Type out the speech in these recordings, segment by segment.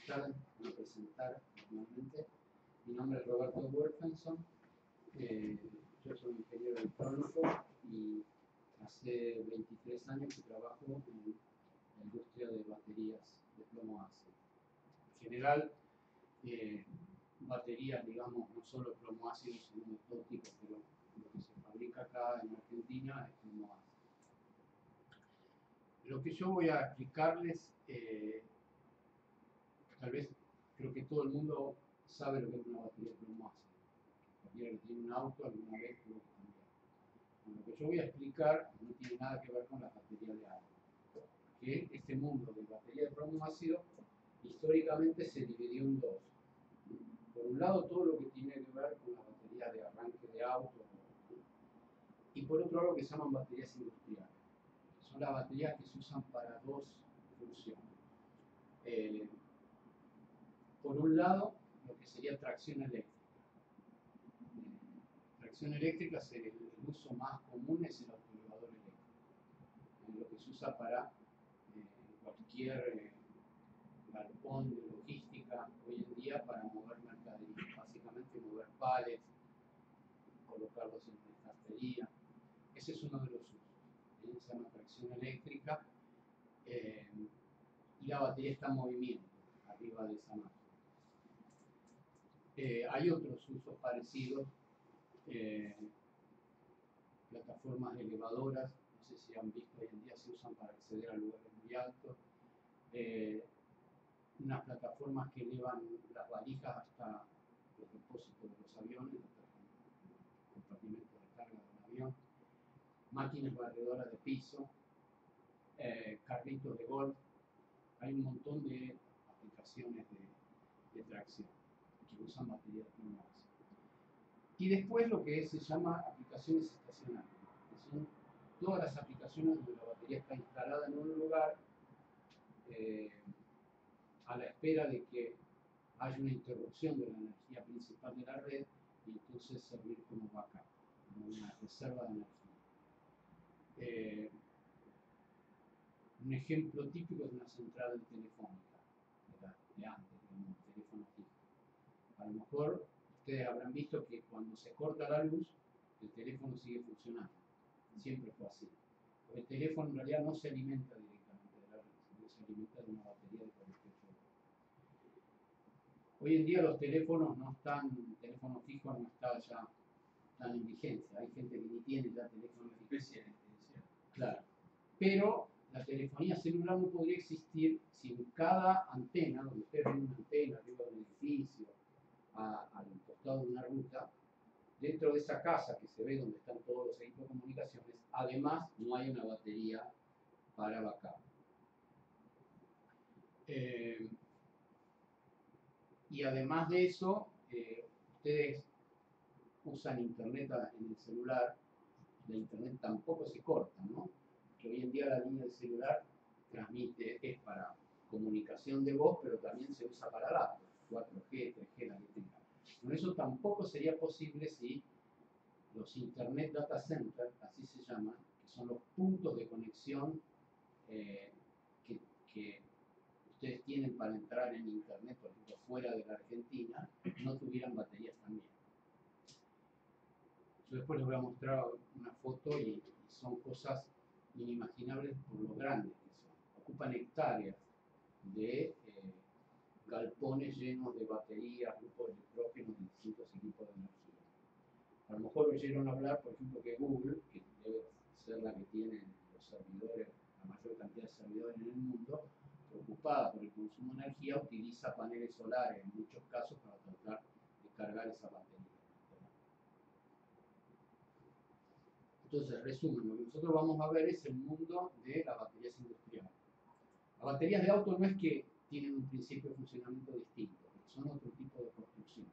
buenas tardes. Voy a presentar normalmente. Mi nombre es Roberto Werfenson. Yo soy ingeniero electrónico y hace 23 años que trabajo en la industria de baterías de plomo ácido. En general, baterías, digamos, no solo plomo ácido, sino de todo tipo, pero lo que se fabrica acá en Argentina es plomo ácido. Lo que yo voy a explicarles, tal vez creo que todo el mundo sabe lo que es una batería de plomo ácido. Cualquiera que tiene un auto alguna vez tuvo que cambiar. Bueno, lo que yo voy a explicar no tiene nada que ver con las baterías de agua. Que este mundo de batería de plomo ácido históricamente se dividió en dos. Por un lado, todo lo que tiene que ver con las baterías de arranque de autos, y por otro lado, lo que se llaman baterías industriales. Son las baterías que se usan para dos funciones. Por un lado, lo que sería tracción eléctrica. Tracción eléctrica, el uso más común es el autoelevador eléctrico, lo que se usa para cualquier galpón de logística hoy en día para mover mercadería, básicamente mover palets, colocarlos en una estantería. Ese es uno de los usos. Se llama tracción eléctrica y la batería está en movimiento arriba de esa máquina. Hay otros usos parecidos, plataformas elevadoras, no sé si han visto, hoy en día se usan para acceder a lugares muy altos, unas plataformas que elevan las valijas hasta los depósitos de los aviones, los compartimentos de carga de un avión, máquinas barredoras de piso, carritos de golf. Hay un montón de aplicaciones de tracción que usan baterías de plomo ácido. Y después lo que se llama aplicaciones estacionarias, que son todas las aplicaciones donde la batería está instalada en un lugar a la espera de que haya una interrupción de la energía principal de la red y entonces servir como backup, como una reserva de energía. Un ejemplo típico es una central telefónica, de antes, digamos, teléfono fijo. A lo mejor ustedes habrán visto que cuando se corta la luz, el teléfono sigue funcionando. Siempre fue así. Porque el teléfono en realidad no se alimenta directamente de la red, sino se alimenta de una batería de 48 voltios. Hoy en día los teléfonos no están, el teléfono fijo no está ya tan en vigencia. Hay gente que ni tiene ya teléfono fijo. Claro. Pero la telefonía celular no podría existir si en cada antena, donde ustedes ven una antena arriba de un edificio, al costado de una ruta, dentro de esa casa que se ve donde están todos los equipos de comunicaciones, además no hay una batería para backup. Y además de eso, ustedes usan internet en el celular, la internet tampoco se corta, ¿no? Que hoy en día la línea del celular es para comunicación de voz, pero también se usa para datos, 4G, 3G, la que tenga. Bueno, eso tampoco sería posible si los Internet Data Center, así se llaman, que son los puntos de conexión que ustedes tienen para entrar en Internet, por ejemplo, fuera de la Argentina, no tuvieran baterías también. Yo después les voy a mostrar una foto y son cosas inimaginables por lo grandes que son. Ocupan hectáreas de galpones llenos de baterías, grupos electrógenos de distintos equipos de energía. A lo mejor oyeron hablar, por ejemplo, que Google, que debe ser la que tiene los servidores, la mayor cantidad de servidores en el mundo, preocupada por el consumo de energía, utiliza paneles solares en muchos casos para tratar de cargar esa batería. Entonces, resumen, lo que nosotros vamos a ver es el mundo de las baterías industriales. Las baterías de auto no es que tienen un principio de funcionamiento distinto, son otro tipo de construcción.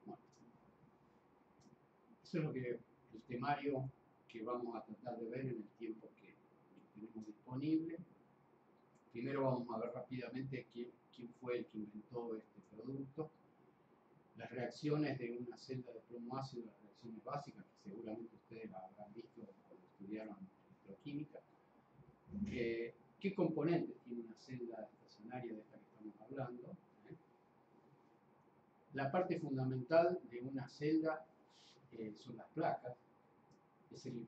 Bueno, eso es lo que el temario que vamos a tratar de ver en el tiempo que tenemos disponible. Primero vamos a ver rápidamente quién fue el que inventó este producto. Las reacciones de una celda de plomo ácido, las reacciones básicas, que seguramente ustedes las habrán visto cuando estudiaron electroquímica. ¿Qué componentes tiene una celda de estas revolucionaria de esta que estamos hablando. La parte fundamental de una celda son las placas, es el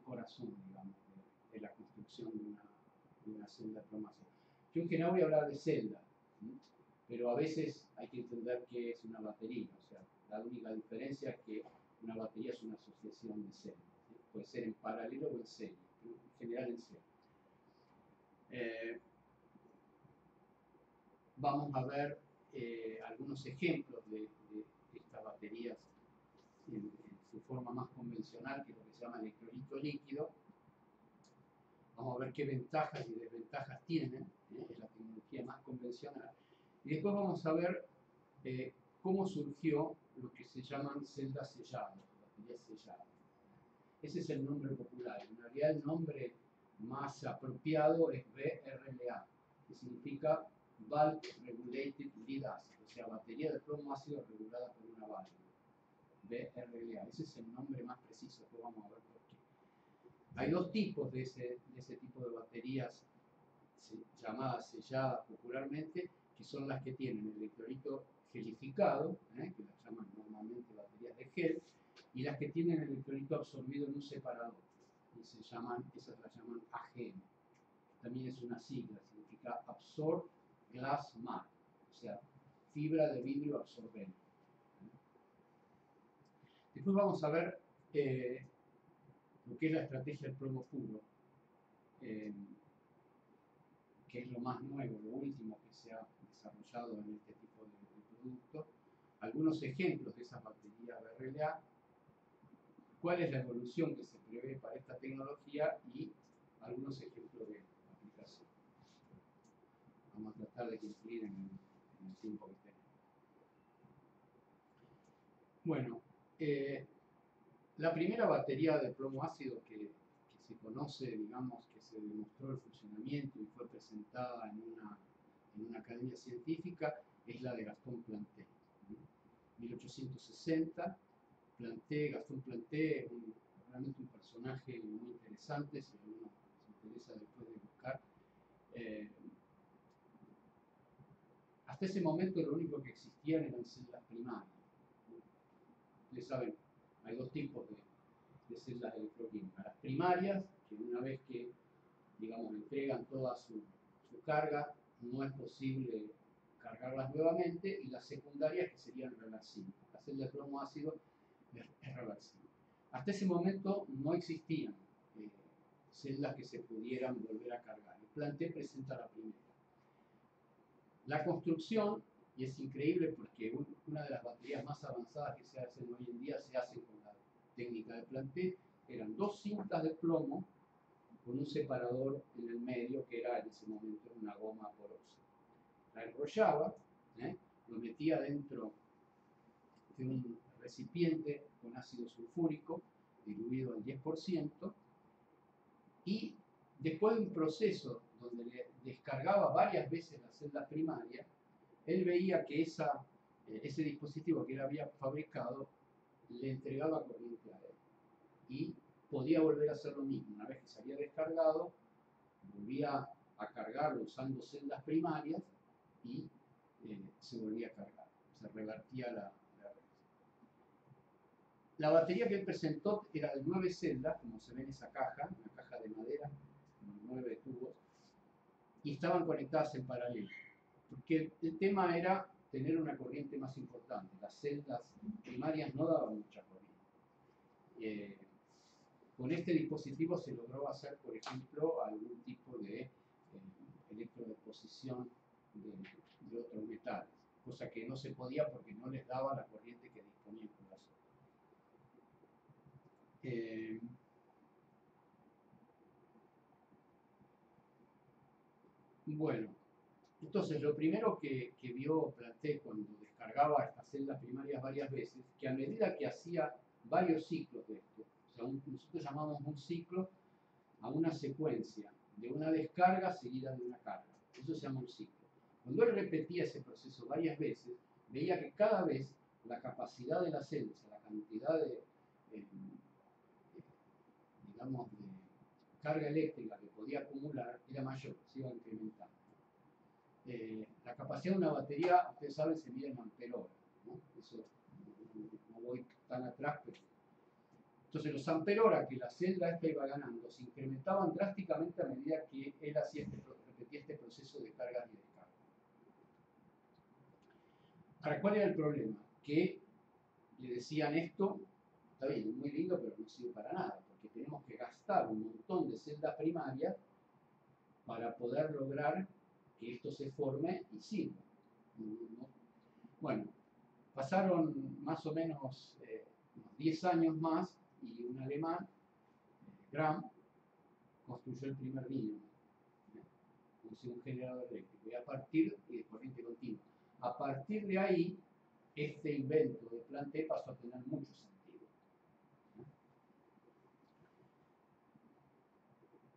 corazón, digamos, de la construcción de una celda de plomo ácido. Yo en general voy a hablar de celda, ¿sí? Pero a veces hay que entender qué es una batería, o sea, la única diferencia es que una batería es una asociación de celdas, ¿sí? Puede ser en paralelo o en serie, pero en general en serie. Vamos a ver algunos ejemplos de estas baterías en su forma más convencional, que es lo que se llama electrolito líquido. Vamos a ver qué ventajas y desventajas tienen, es la tecnología más convencional. Y después vamos a ver cómo surgió lo que se llaman celdas selladas, baterías selladas. Ese es el nombre popular. En realidad el nombre más apropiado es BRLA, que significa Bulk Regulated Lead Acid, o sea, batería de plomo ácido regulada por una válvula. BRLA, ese es el nombre más preciso, después vamos a ver por qué. Hay dos tipos de ese tipo de baterías llamadas selladas popularmente, que son las que tienen el electrolito gelificado, que las llaman normalmente baterías de gel, y las que tienen el electrolito absorbido en un separador, y esas las llaman AGM. También es una sigla, significa Absorb Glass Mat, o sea, fibra de vidrio absorbente. Después vamos a ver lo que es la estrategia del plomo puro, que es lo más nuevo, lo último que se ha desarrollado en este tipo de productos. Algunos ejemplos de esas baterías BRLA, cuál es la evolución que se prevé para esta tecnología y algunos ejemplos de aplicación. Vamos a tratar de cumplir en el tiempo que tenemos. Bueno, la primera batería de plomo ácido que se conoce, digamos, que se demostró el funcionamiento y fue presentada en una academia científica, es la de Gaston Planté. 1860, Gaston Planté es realmente un personaje muy interesante, si alguno se interesa después de buscar. Hasta ese momento lo único que existían eran celdas primarias. Ustedes saben, hay dos tipos de celdas electroquímicas. Las primarias, que una vez que, digamos, entregan toda su carga, no es posible cargarlas nuevamente, y las secundarias, que serían reversibles. La celda de plomo ácido es reversible. Hasta ese momento no existían celdas que se pudieran volver a cargar. El Planté presenta la primera. La construcción, y es increíble porque una de las baterías más avanzadas que se hacen hoy en día se hacen con la técnica de Planté, eran dos cintas de plomo con un separador en el medio, que era en ese momento una goma porosa. La enrollaba, lo metía dentro de un recipiente con ácido sulfúrico diluido al 10%, y después de un proceso donde le descargaba varias veces las celdas primarias, él veía que ese dispositivo que él había fabricado le entregaba corriente a él y podía volver a hacer lo mismo. Una vez que se había descargado, volvía a cargarlo usando celdas primarias y se volvía a cargar, se revertía la red. La batería que él presentó era de 9 celdas, como se ve en esa caja, una caja de madera con 9 tubos, y estaban conectadas en paralelo, porque el tema era tener una corriente más importante. Las celdas primarias no daban mucha corriente. Con este dispositivo se logró hacer, por ejemplo, algún tipo de electrodeposición de otros metales, cosa que no se podía porque no les daba la corriente que disponía el corazón. Bueno, entonces lo primero que vio Planté cuando descargaba estas celdas primarias varias veces, que a medida que hacía varios ciclos de esto, o sea, nosotros llamamos un ciclo a una secuencia de una descarga seguida de una carga. Eso se llama un ciclo. Cuando él repetía ese proceso varias veces, veía que cada vez la capacidad de la celda, la cantidad digamos, de carga eléctrica que podía acumular era mayor, se iba incrementando. capacidad de una batería, ustedes saben, se mide en amperohora, ¿no? Eso no voy tan atrás, pero... Entonces los amperhora que la celda esta iba ganando se incrementaban drásticamente a medida que él repetía este proceso de cargas y descargas. Ahora, ¿cuál era el problema? Que le decían esto, está bien, es muy lindo, pero no sirve para nada, porque tenemos que gastar un montón de celdas primarias para poder lograr que esto se forme y sirva. Bueno, pasaron más o menos unos 10 años más y un alemán, Gram, construyó el primer dínamo, un generador eléctrico, y a partir de corriente continua. A partir de ahí, este invento de Planté pasó a tener mucho sentido.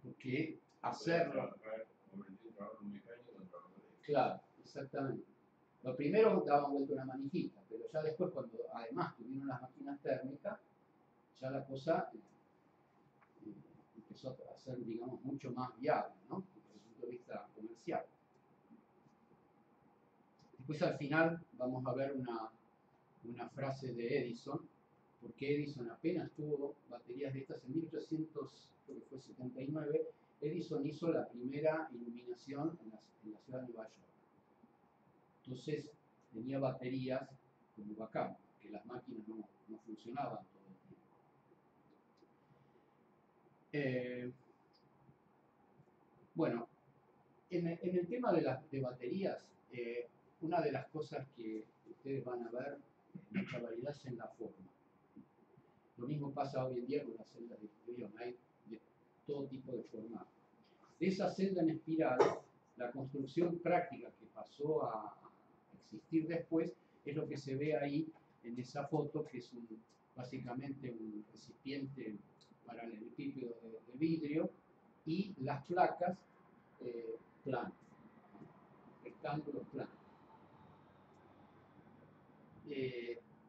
Porque hacerlo... Claro, exactamente. Lo primero daban vuelta una manijita, pero ya después, cuando además tuvieron las máquinas térmicas, ya la cosa empezó a ser, digamos, mucho más viable, ¿no? Desde el punto de vista comercial. Después, al final, vamos a ver una frase de Edison, porque Edison apenas tuvo baterías de estas en 1879. Edison hizo la primera iluminación en la ciudad de Nueva York. Entonces tenía baterías como backup, que las máquinas no funcionaban todo el tiempo. Bueno, en el tema de baterías, una de las cosas que ustedes van a ver mucha variedad es en la forma. Lo mismo pasa hoy en día con las celdas de estudio, hay de todo tipo de formato. De esa celda en espiral, la construcción práctica que pasó a existir después es lo que se ve ahí en esa foto, que es básicamente un recipiente paralelepípedo de vidrio y las placas planas, rectángulos planos.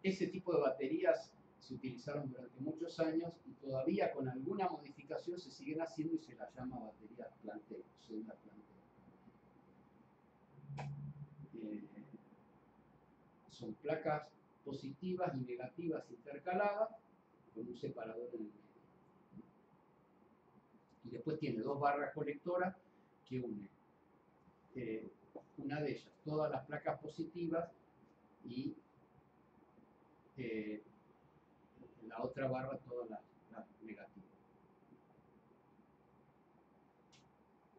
Ese tipo de baterías se utilizaron durante muchos años y todavía con alguna modificación se siguen haciendo y se las llama baterías Planté, celdas Planté. Son placas positivas y negativas intercaladas con un separador en el medio. Y después tiene dos barras colectoras que unen una de ellas todas las placas positivas y la otra barra todas las negativas.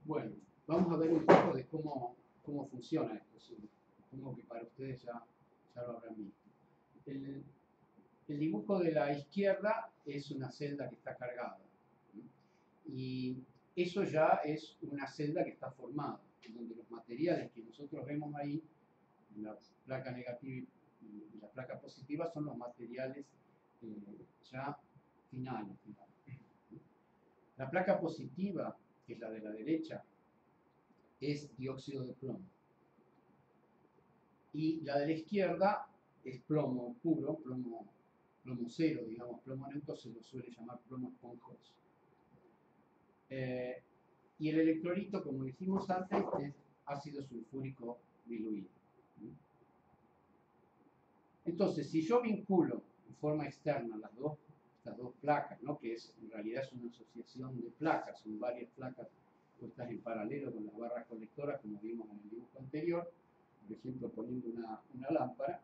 Bueno, vamos a ver un poco de cómo funciona esto. Supongo que para ustedes ya lo habrán visto. El dibujo de la izquierda es una celda que está cargada. Y eso ya es una celda que está formada, donde los materiales que nosotros vemos ahí, la placa negativa y la placa positiva, son los materiales ya finales. La placa positiva, que es la de la derecha, es dióxido de plomo. Y la de la izquierda es plomo puro, plomo cero, digamos, plomo neutro se lo suele llamar plomo esponjoso. Y el electrolito, como dijimos antes, es ácido sulfúrico diluido. Entonces, si yo vinculo en forma externa estas dos placas, ¿no? Que en realidad es una asociación de placas, son varias placas puestas en paralelo con las barras colectoras, como vimos en el dibujo anterior, por ejemplo, poniendo una lámpara,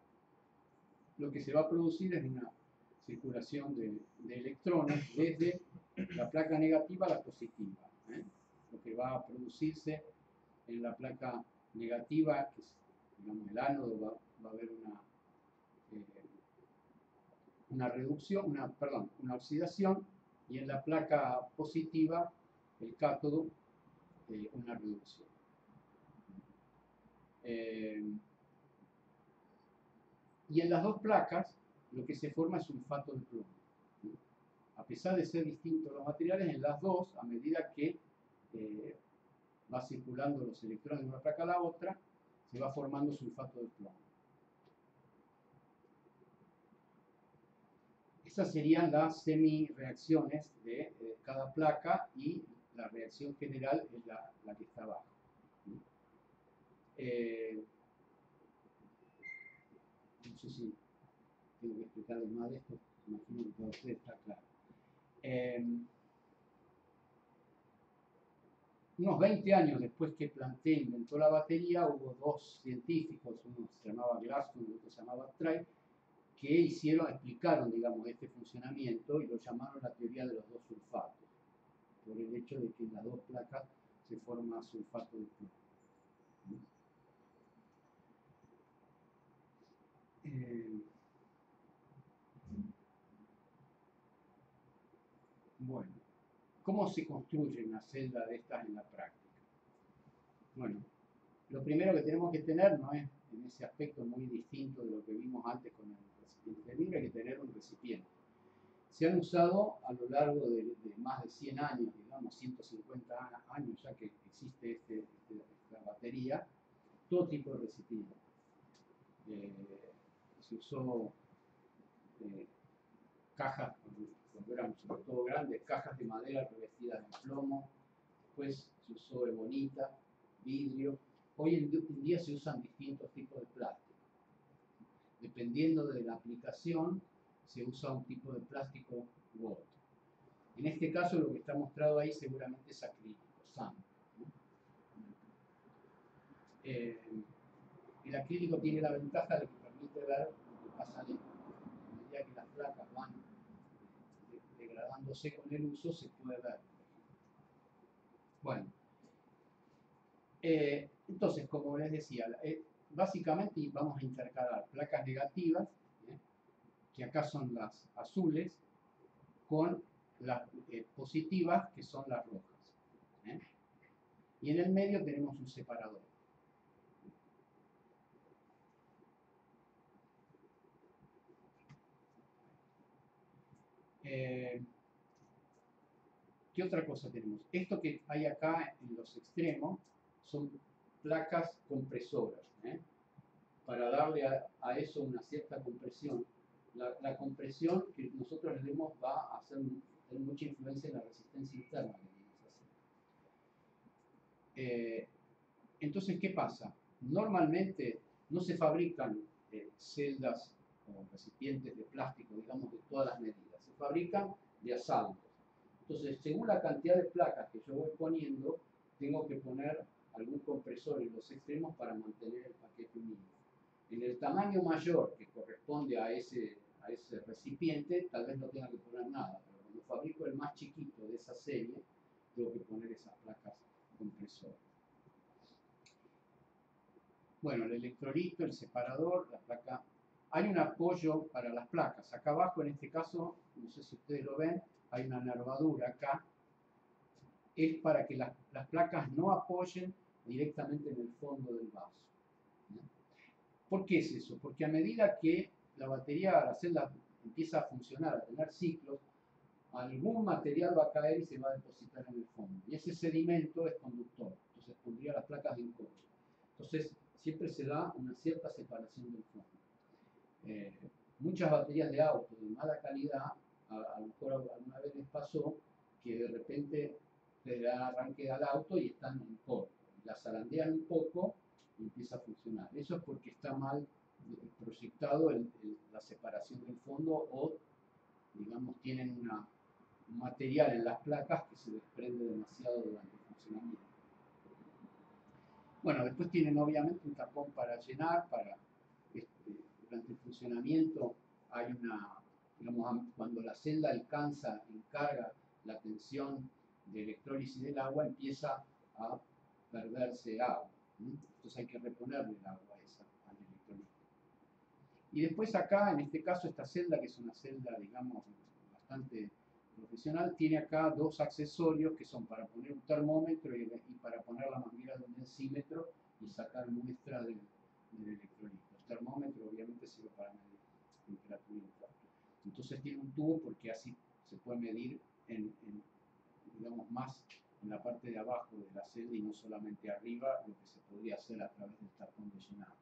lo que se va a producir es una circulación de electrones desde la placa negativa a la positiva. Lo que va a producirse en la placa negativa, que es, digamos, el ánodo, va a haber una reducción, una oxidación, y en la placa positiva, el cátodo, una reducción. Y en las dos placas, lo que se forma es sulfato de plomo. A pesar de ser distintos los materiales, en las dos, a medida que va circulando los electrones de una placa a la otra, se va formando sulfato de plomo. Esas serían las semi-reacciones de cada placa, y la reacción general es la que está abajo. sé si tengo que explicarles más de esto, imagino que para ustedes está claro. Unos 20 años después que Planté inventó la batería, hubo dos científicos, uno se llamaba Glasgow y otro se llamaba Trey, que explicaron, digamos, este funcionamiento y lo llamaron la teoría de los dos sulfatos, por el hecho de que en las dos placas se forma sulfato de plomo. Bueno, ¿cómo se construye una celda de estas en la práctica? Bueno, lo primero que tenemos que tener, no es en ese aspecto muy distinto de lo que vimos antes con el recipiente de vidrio, hay que tener un recipiente. Se han usado a lo largo de más de 100 años, digamos 150 años ya que existe esta batería, todo tipo de recipientes. Se usó cajas, cuando eran sobre todo grandes, cajas de madera revestidas de plomo, después se usó ebonita, vidrio. Hoy en día se usan distintos tipos de plástico. Dependiendo de la aplicación, se usa un tipo de plástico u otro. En este caso, lo que está mostrado ahí seguramente es acrílico, SAM. El acrílico tiene la ventaja de que permite ver lo que pasa dentro. A medida que las placas van degradándose con el uso, se puede ver. Bueno, entonces, como les decía, básicamente vamos a intercalar placas negativas, que acá son las azules, con las positivas, que son las rojas. Y en el medio tenemos un separador. ¿Qué otra cosa tenemos? Esto que hay acá en los extremos son placas compresoras, para darle a eso una cierta compresión. La compresión que nosotros le demos va a tener mucha influencia en la resistencia interna que vamos a hacer. Entonces, ¿qué pasa? Normalmente no se fabrican celdas o recipientes de plástico, digamos, de todas las medidas. Se fabrican de asaltos. Entonces, según la cantidad de placas que yo voy poniendo, tengo que poner algún compresor en los extremos para mantener el paquete unido. En el tamaño mayor que corresponde a ese recipiente, tal vez no tenga que poner nada, pero cuando fabrico el más chiquito de esa serie, tengo que poner esas placas compresoras. Bueno, el electrolito, el separador, la placa. Hay un apoyo para las placas. Acá abajo, en este caso, no sé si ustedes lo ven, hay una nervadura acá. Es para que las placas no apoyen directamente en el fondo del vaso. ¿Por qué es eso? Porque a medida que la batería, la celda empieza a funcionar, a tener ciclos, algún material va a caer y se va a depositar en el fondo. Y ese sedimento es conductor, entonces pondría las placas de encoche. Entonces, siempre se da una cierta separación del fondo. Muchas baterías de auto de mala calidad, a lo mejor alguna vez les pasó que de repente le dan arranque al auto y están en corto. La zarandean un poco y empieza a funcionar. Eso es porque está mal proyectado la separación del fondo o, digamos, tienen un material en las placas que se desprende demasiado durante el funcionamiento. Bueno, después tienen obviamente un tapón para llenar, durante el funcionamiento hay digamos, cuando la celda encarga la tensión de electrólisis del agua, empieza a perderse agua. Entonces hay que reponerle el agua al electrolito. Y después acá, en este caso, esta celda, que es una celda, digamos, bastante profesional, tiene acá dos accesorios que son para poner un termómetro y para poner la manguera de un densímetro y sacar muestra del electrolito. El termómetro obviamente sirve para medir temperatura interna. Entonces tiene un tubo porque así se puede medir digamos, más en la parte de abajo de la celda y no solamente arriba, lo que se podría hacer a través del tapón de llenado.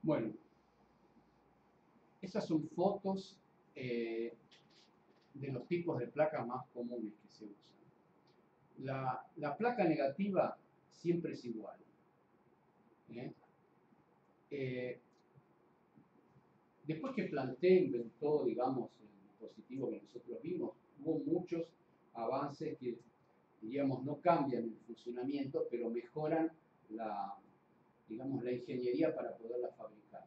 Bueno, esas son fotos de los tipos de placas más comunes que se usan. La placa negativa siempre es igual. Después que Planté inventó, digamos, el dispositivo que nosotros vimos, hubo muchos avances que, diríamos, no cambian el funcionamiento, pero mejoran digamos, la ingeniería para poderla fabricar.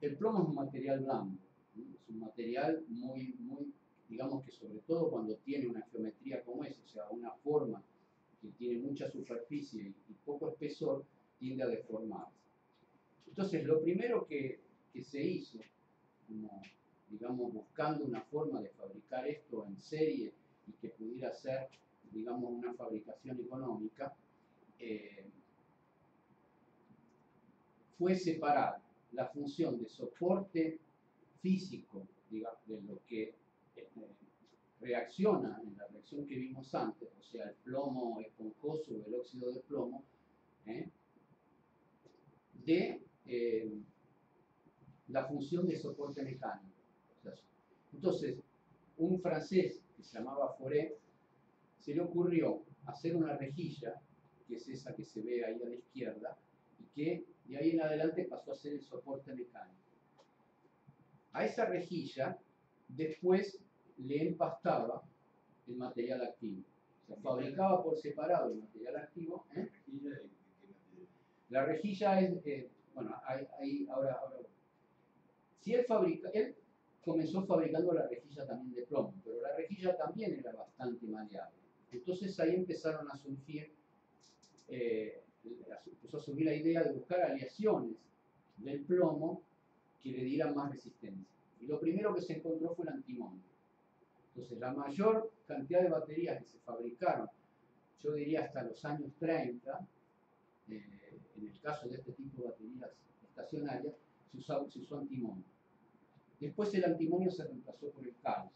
El plomo es un material blando, ¿no? Es un material muy, digamos que sobre todo cuando tiene una geometría como esa, o sea, una forma que tiene mucha superficie y poco espesor, tiende a deformarse. Entonces, lo primero que se hizo, como, digamos, buscando una forma de fabricar esto en serie y que pudiera ser, digamos, una fabricación económica, fue separar la función de soporte físico, digamos, de lo que reacciona en la reacción que vimos antes, o sea, el plomo esponjoso o el óxido de plomo, de la función de soporte mecánico. Entonces, un francés que se llamaba Foré, se le ocurrió hacer una rejilla, que es esa que se ve ahí a la izquierda, y que de ahí en adelante pasó a ser el soporte mecánico. A esa rejilla después le empastaba el material activo. O sea, fabricaba por separado el material activo. La rejilla es, bueno, ahí ahora. Si él comenzó fabricando la rejilla también de plomo, pero la rejilla también era bastante maleable. Entonces ahí empezaron a surgir, empezó a surgir la idea de buscar aleaciones del plomo que le dieran más resistencia. Y lo primero que se encontró fue el antimonio. Entonces la mayor cantidad de baterías que se fabricaron, yo diría hasta los años 30, en el caso de este tipo de baterías estacionarias, se usó antimonio. Después el antimonio se reemplazó por el calcio,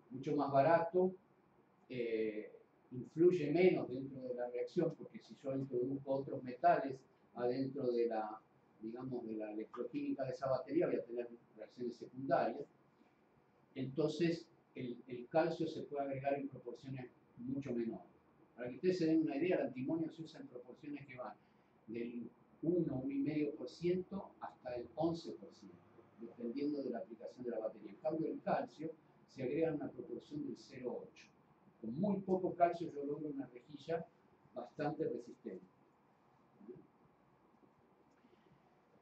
mucho más barato, influye menos dentro de la reacción, porque si yo introduzco otros metales adentro de la, digamos, de la electroquímica de esa batería, voy a tener reacciones secundarias. Entonces el calcio se puede agregar en proporciones mucho menores. Para que ustedes se den una idea, el antimonio se usa en proporciones que van del 1,5% hasta el 11%, dependiendo de la aplicación de la batería. En cambio, el calcio se agrega en una proporción del 0,8. Con muy poco calcio yo logro una rejilla bastante resistente.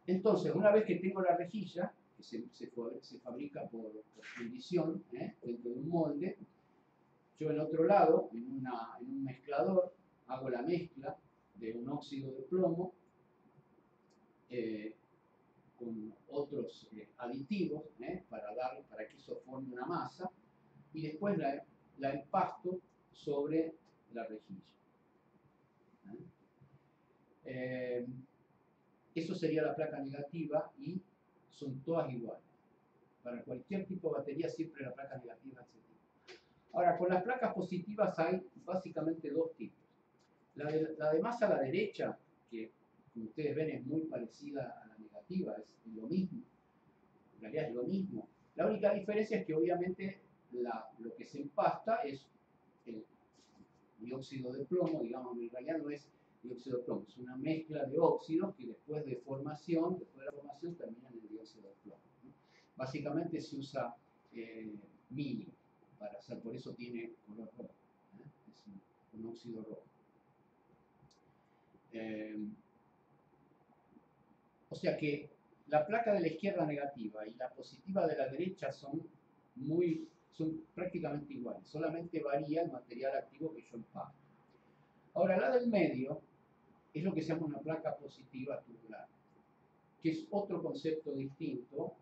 Entonces, una vez que tengo la rejilla, que se fabrica por fundición dentro de un molde, yo en otro lado, en un mezclador, hago la mezcla de un óxido de plomo con otros aditivos para que eso forme una masa, y después la empasto sobre la rejilla. Eso sería la placa negativa y son todas iguales. Para cualquier tipo de batería siempre la placa negativa es ese tipo. Ahora, con las placas positivas hay básicamente dos tipos. La de más a la derecha, que como ustedes ven es muy parecida a la negativa, es lo mismo. En realidad es lo mismo. La única diferencia es que obviamente lo que se empasta es el dióxido de plomo, digamos, en realidad no es dióxido de plomo, es una mezcla de óxidos que después de la formación terminan en dióxido de plomo, ¿no? Básicamente se usa mili para hacer, por eso tiene color rojo, es un óxido rojo. O sea que la placa de la izquierda negativa y la positiva de la derecha son prácticamente iguales, solamente varía el material activo que yo empasto. Ahora, la del medio es lo que se llama una placa positiva tubular, que es otro concepto distinto,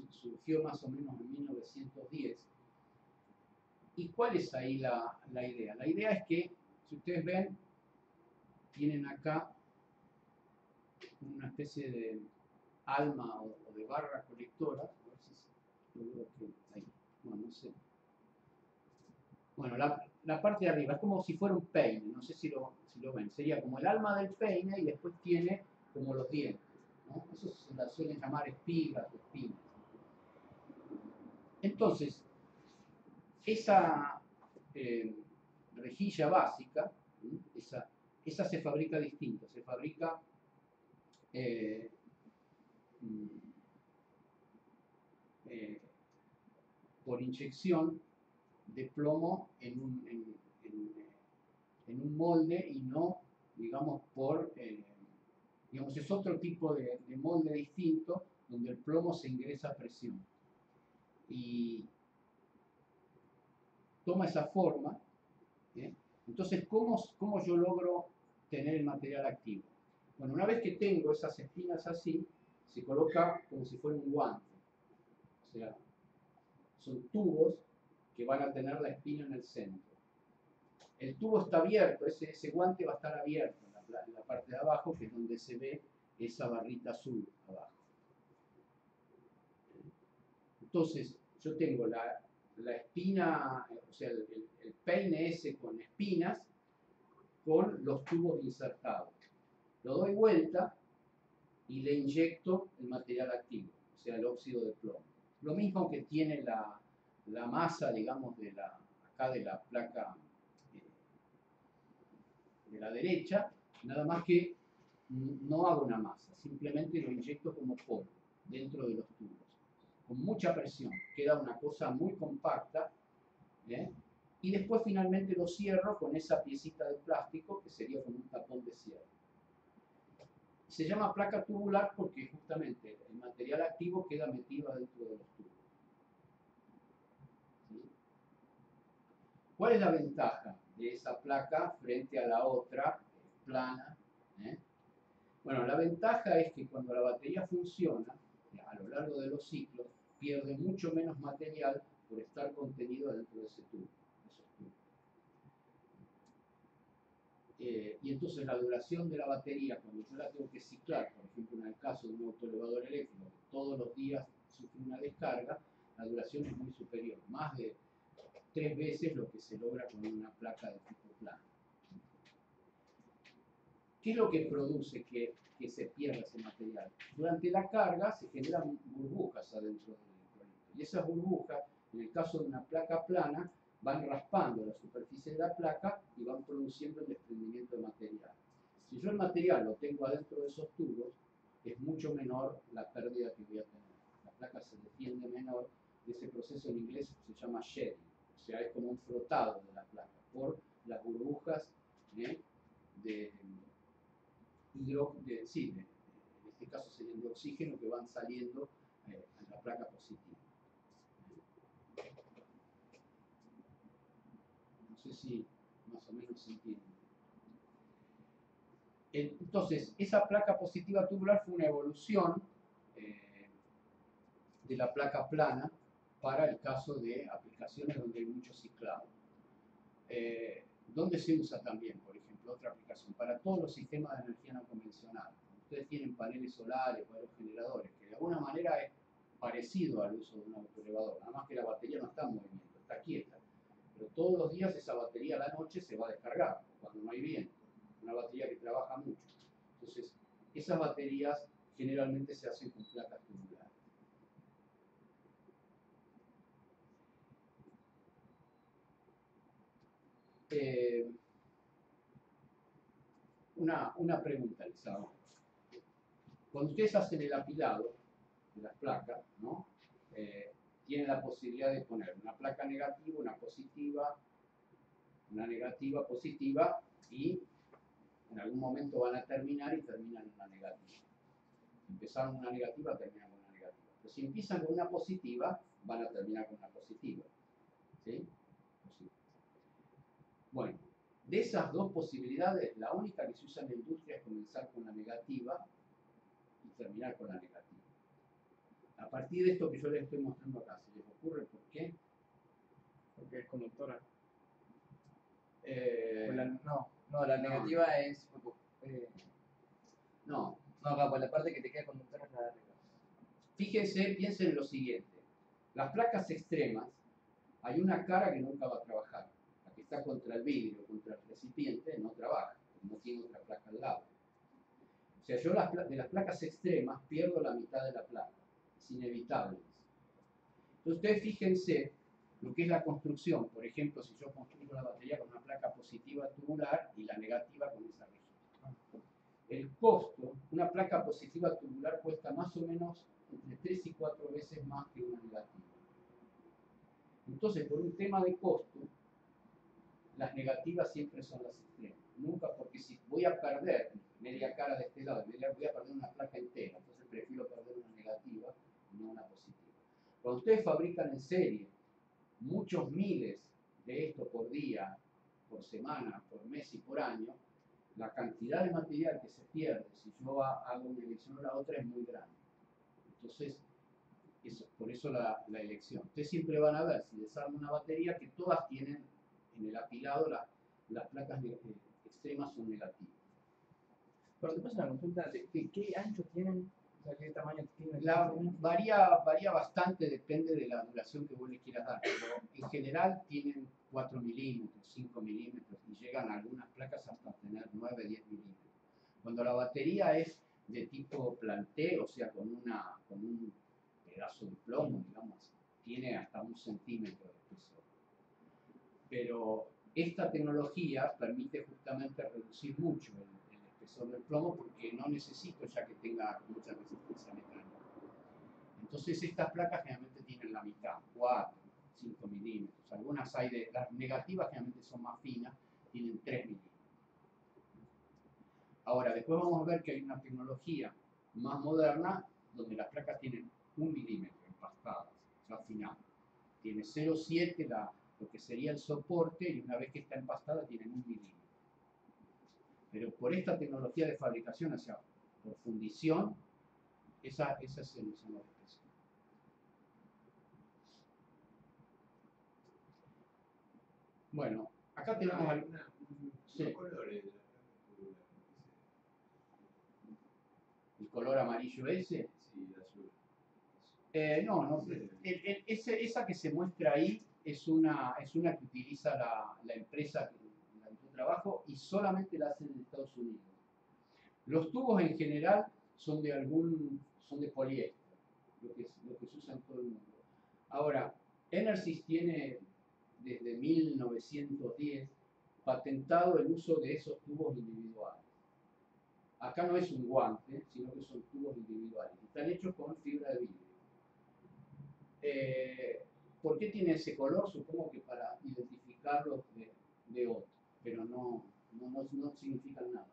surgió más o menos en 1910. ¿Y cuál es ahí la idea? La idea es que, si ustedes ven, tienen acá una especie de alma o de barra colectora, a ver si logro que ahí, no sé. Bueno, la parte de arriba es como si fuera un peine, no sé si lo ven, sería como el alma del peine y después tiene como los dientes. suelen llamar espigas o espinas. Entonces, esa rejilla básica, esa se fabrica distinta, se fabrica por inyección de plomo en un molde y no, digamos, digamos, es otro tipo de molde distinto donde el plomo se ingresa a presión. Y toma esa forma. Entonces, ¿cómo yo logro tener el material activo? Bueno, una vez que tengo esas espinas así, se coloca como si fuera un guante. O sea, son tubos que van a tener la espina en el centro. El tubo está abierto, ese guante va a estar abierto en la parte de abajo, que es donde se ve esa barrita azul abajo. Entonces, yo tengo la espina, o sea, el peine ese con espinas, con los tubos insertados. Lo doy vuelta y le inyecto el material activo, o sea, el óxido de plomo. Lo mismo que tiene la masa, digamos, acá de la placa de la derecha, nada más que no hago una masa, simplemente lo inyecto como polvo dentro de los tubos, con mucha presión, queda una cosa muy compacta, y después finalmente lo cierro con esa piecita de plástico que sería como un tapón de cierre. Se llama placa tubular porque justamente el material activo queda metido dentro de los tubos. ¿Sí? ¿Cuál es la ventaja de esa placa frente a la otra plana? Bueno, la ventaja es que cuando la batería funciona, a lo largo de los ciclos, pierde mucho menos material por estar contenido dentro de ese tubo. Y entonces la duración de la batería, cuando yo la tengo que ciclar, por ejemplo en el caso de un autoelevador eléctrico, que todos los días sufre una descarga, la duración es muy superior, más de 3 veces lo que se logra con una placa de tipo plano. ¿Qué es lo que produce que se pierda ese material? Durante la carga se generan burbujas adentro del electrolito, y esas burbujas, en el caso de una placa plana, van raspando la superficie de la placa y van produciendo el desprendimiento de material. Si yo el material lo tengo adentro de esos tubos, es mucho menor la pérdida que voy a tener. La placa se defiende menor, y ese proceso en inglés se llama shedding, o sea, es como un frotado de la placa por las burbujas en este caso serían de oxígeno que van saliendo en la placa positiva. No sé si más o menos se entiende. Entonces, esa placa positiva tubular fue una evolución de la placa plana para el caso de aplicaciones donde hay mucho ciclado. ¿Dónde se usa también, por ejemplo, otra aplicación? Para todos los sistemas de energía no convencional. Ustedes tienen paneles solares o aerogeneradores, que de alguna manera es parecido al uso de un autoelevador, nada más que la batería no está en movimiento, está quieta. Pero todos los días esa batería a la noche se va a descargar, cuando no hay viento. Una batería que trabaja mucho. Entonces, esas baterías generalmente se hacen con placas tubulares. Una pregunta, les hago. Cuando ustedes hacen el apilado de las placas, ¿no? Tienen la posibilidad de poner una placa negativa, una positiva, una negativa, positiva, y en algún momento van a terminar y terminan en una negativa. Si empezaron una negativa, terminan con una negativa. Pero si empiezan con una positiva, van a terminar con una positiva. ¿Sí? Bueno, de esas dos posibilidades, la única que se usa en la industria es comenzar con la negativa y terminar con la negativa. A partir de esto que yo les estoy mostrando acá, ¿se les ocurre por qué? Porque es conductora. La negativa es... No. No, acá, por la parte que te queda conductora es la de arriba. Fíjense, piensen en lo siguiente. Las placas extremas, hay una cara que nunca va a trabajar. La que está contra el vidrio, contra el recipiente, no trabaja, no tiene otra placa al lado. O sea, yo de las placas extremas pierdo la mitad de la placa. Es inevitable. Entonces ustedes fíjense lo que es la construcción. Por ejemplo, si yo construyo la batería con una placa positiva tubular y la negativa con esa rígida. El costo, una placa positiva tubular cuesta más o menos entre 3 y 4 veces más que una negativa. Entonces, por un tema de costo, las negativas siempre son las extremas. Nunca, porque si voy a perder media cara de este lado, voy a perder una placa entera, entonces prefiero perder una negativa y no una positiva. Cuando ustedes fabrican en serie muchos miles de esto por día, por semana, por mes y por año, la cantidad de material que se pierde si yo hago una elección o la otra es muy grande. Entonces, por eso la elección. Ustedes siempre van a ver, si desarman una batería, que todas tienen en el apilado las placas extremas son negativas. Pero te pasa una consulta de qué ancho tienen, o sea, qué tamaño tienen. Varía bastante, depende de la duración que vos le quieras dar, pero en general tienen 4 milímetros, 5 milímetros y llegan algunas placas hasta tener 9, 10 milímetros. Cuando la batería es de tipo planté, o sea, con un pedazo de plomo, digamos, tiene hasta 1 centímetro de espesor. Pero esta tecnología permite justamente reducir mucho el espesor del plomo porque no necesito ya que tenga mucha resistencia mecánica. Entonces estas placas generalmente tienen la mitad, 4, 5 milímetros. Algunas hay las negativas generalmente son más finas, tienen 3 milímetros. Ahora, después vamos a ver que hay una tecnología más moderna donde las placas tienen 1 milímetro empastadas, ya final. Tiene 0,7 lo que sería el soporte y una vez que está empastada tienen 1 milímetro. Pero por esta tecnología de fabricación, o sea, por fundición, esa es el solución de espesor. Bueno, acá tenemos alguna. Sí. ¿El color amarillo ese? Sí, azul. No. Esa que se muestra ahí es una que utiliza la empresa en la que yo trabajo y solamente la hacen en Estados Unidos. Los tubos en general son de poliéster, lo que se usa en todo el mundo. Ahora, Enersys tiene desde 1910 patentado el uso de esos tubos individuales. Acá no es un guante, sino que son tubos individuales. Están hechos con fibra de vidrio. ¿Por qué tiene ese color? Supongo que para identificarlos de otros, pero no significan nada.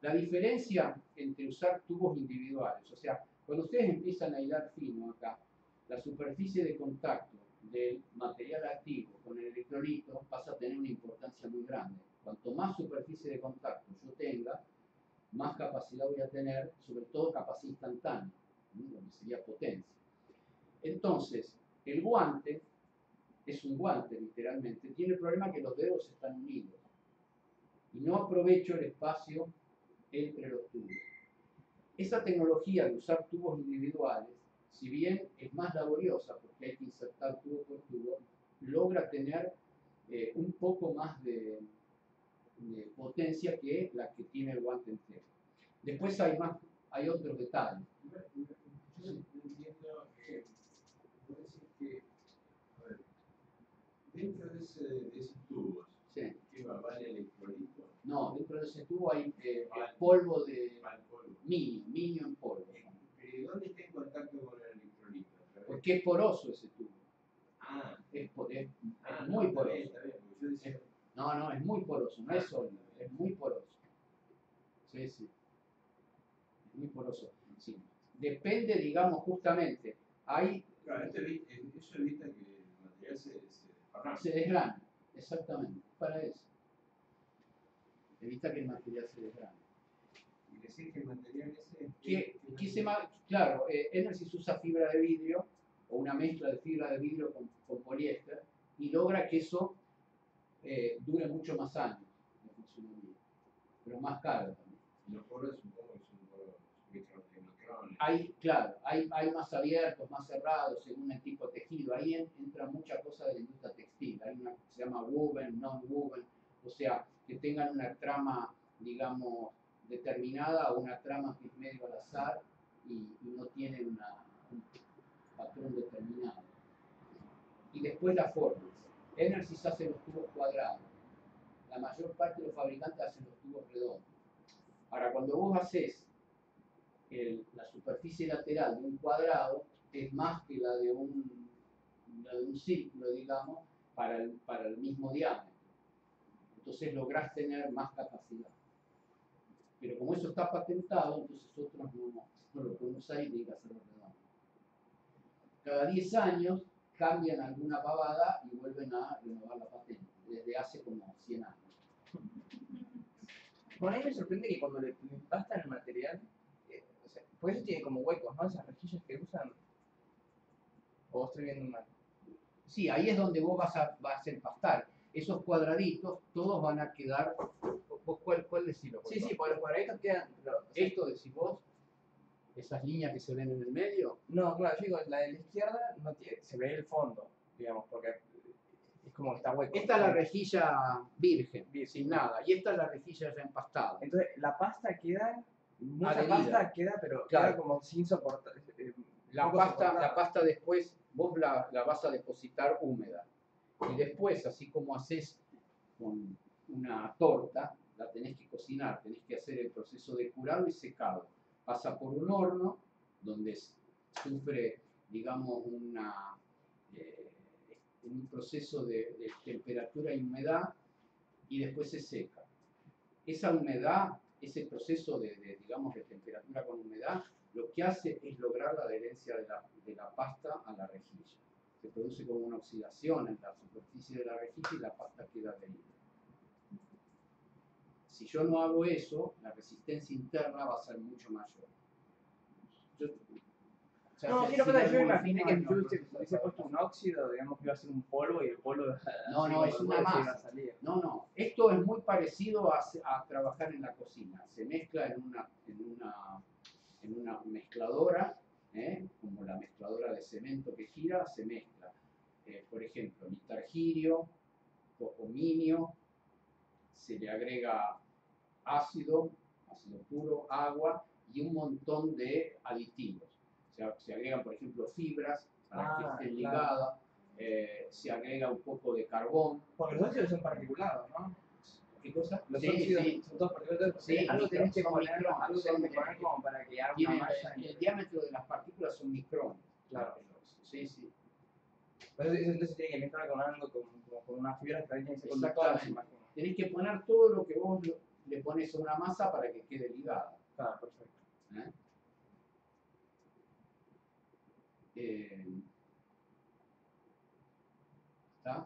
La diferencia entre usar tubos individuales, o sea, cuando ustedes empiezan a hilar fino acá, la superficie de contacto del material activo con el electrolito pasa a tener una importancia muy grande. Cuanto más superficie de contacto yo tenga, más capacidad voy a tener, sobre todo capacidad instantánea, lo que sería potencia. Entonces, el guante es un guante literalmente, tiene el problema que los dedos están unidos y no aprovecho el espacio entre los tubos. Esa tecnología de usar tubos individuales, si bien es más laboriosa porque hay que insertar tubo por tubo, logra tener un poco más de potencia que la que tiene el guante entero. Después hay otros detalles. Yo entiendo que, puedo decir que, a ver, dentro de esos tubos, Sí. ¿qué va? ¿Vale electrolito? No, dentro de ese tubo hay polvo de polvo. minio en polvo. ¿Pero dónde está en contacto con el electrolito? Porque es poroso ese tubo. Ah, Es muy poroso. Está bien, porque yo decía, No, es muy poroso, no es sólido, es muy poroso. Sí. Es muy poroso. Sí. Depende, digamos, justamente. claro, eso evita que el material se desparrame. Se desgrana, exactamente, para eso. Evita que el material se desgrane. Y decir que el material ese... Claro, Enersys usa fibra de vidrio o una mezcla de fibra de vidrio con poliéster y logra que eso dure mucho más años de funcionamiento, pero más caro también. Los poros supongo que son poros micrones. Hay más abiertos, más cerrados, según el tipo de tejido. Ahí entra mucha cosa de la industria textil. Hay una que se llama woven, non-woven, o sea, que tengan una trama, digamos, determinada, una trama que es medio al azar y no tiene un patrón determinado. Y después las formas. Enersys hace los tubos cuadrados. La mayor parte de los fabricantes hacen los tubos redondos. Ahora, cuando vos haces la superficie lateral de un cuadrado, es más que la de un círculo, digamos, para el mismo diámetro. Entonces lográs tener más capacidad. Pero como eso está patentado, entonces otros no lo pueden usar y tienen que hacerlo redondo. Cada 10 años cambian alguna pavada y vuelven a renovar la patente, desde hace como 100 años. Bueno, a mí me sorprende que cuando le empastan el material, o sea, porque eso tiene como huecos, ¿no? Esas rejillas que usan. O estoy viendo mal. Sí, ahí es donde vos vas a empastar. Esos cuadraditos, todos van a quedar. ¿Vos cuál decís? Sí, sí, porque los cuadraditos quedan. Esto decís vos, esas líneas que se ven en el medio. No, claro, yo digo, la de la izquierda no tiene, se ve el fondo, digamos, porque es como que está hueco. Esta es la rejilla virgen, Virgen. sin nada. Y esta es la rejilla ya empastada. Entonces, la pasta queda, mucha Adherida. pasta queda, pero Claro. queda como sin soportar. La pasta después vos la vas a depositar húmeda. Y después, así como haces con una torta, la tenés que cocinar, tenés que hacer el proceso de curado y secado. Pasa por un horno donde sufre, digamos, un proceso de temperatura y humedad y después se seca. Esa humedad, ese proceso digamos, de temperatura con humedad, lo que hace es lograr la adherencia de la pasta a la rejilla. Se produce como una oxidación en la superficie de la rejilla y la pasta queda adherida. Si yo no hago eso, la resistencia interna va a ser mucho mayor. No, sí, lo que pasa es que yo imaginé que yo hubiese puesto un óxido, digamos que iba a ser un polvo y el polvo. No, es una masa. No, esto es muy parecido a trabajar en la cocina. Se mezcla en una mezcladora, como la mezcladora de cemento que gira, se mezcla. Por ejemplo, nitargirio, pocominio, se le agrega ácido puro, agua y un montón de aditivos. Se agregan, por ejemplo, fibras para que estén ligadas, se agrega un poco de carbón. Porque los óxidos son particulados, ¿no? ¿Qué cosa? Los óxidos son todos particulados. Sí, algo tenés que son poner, micrones, algo tenés que poner como para que haga una malla. El diámetro de las partículas son micrones. Claro. Sí, sí. Pero eso entonces tiene que mezclar con algo, con una fibra que también tiene que ser conductora, me imagino. Tenés que poner todo lo que vos le pones a una masa para que quede ligada. Claro, perfecto. ¿Está?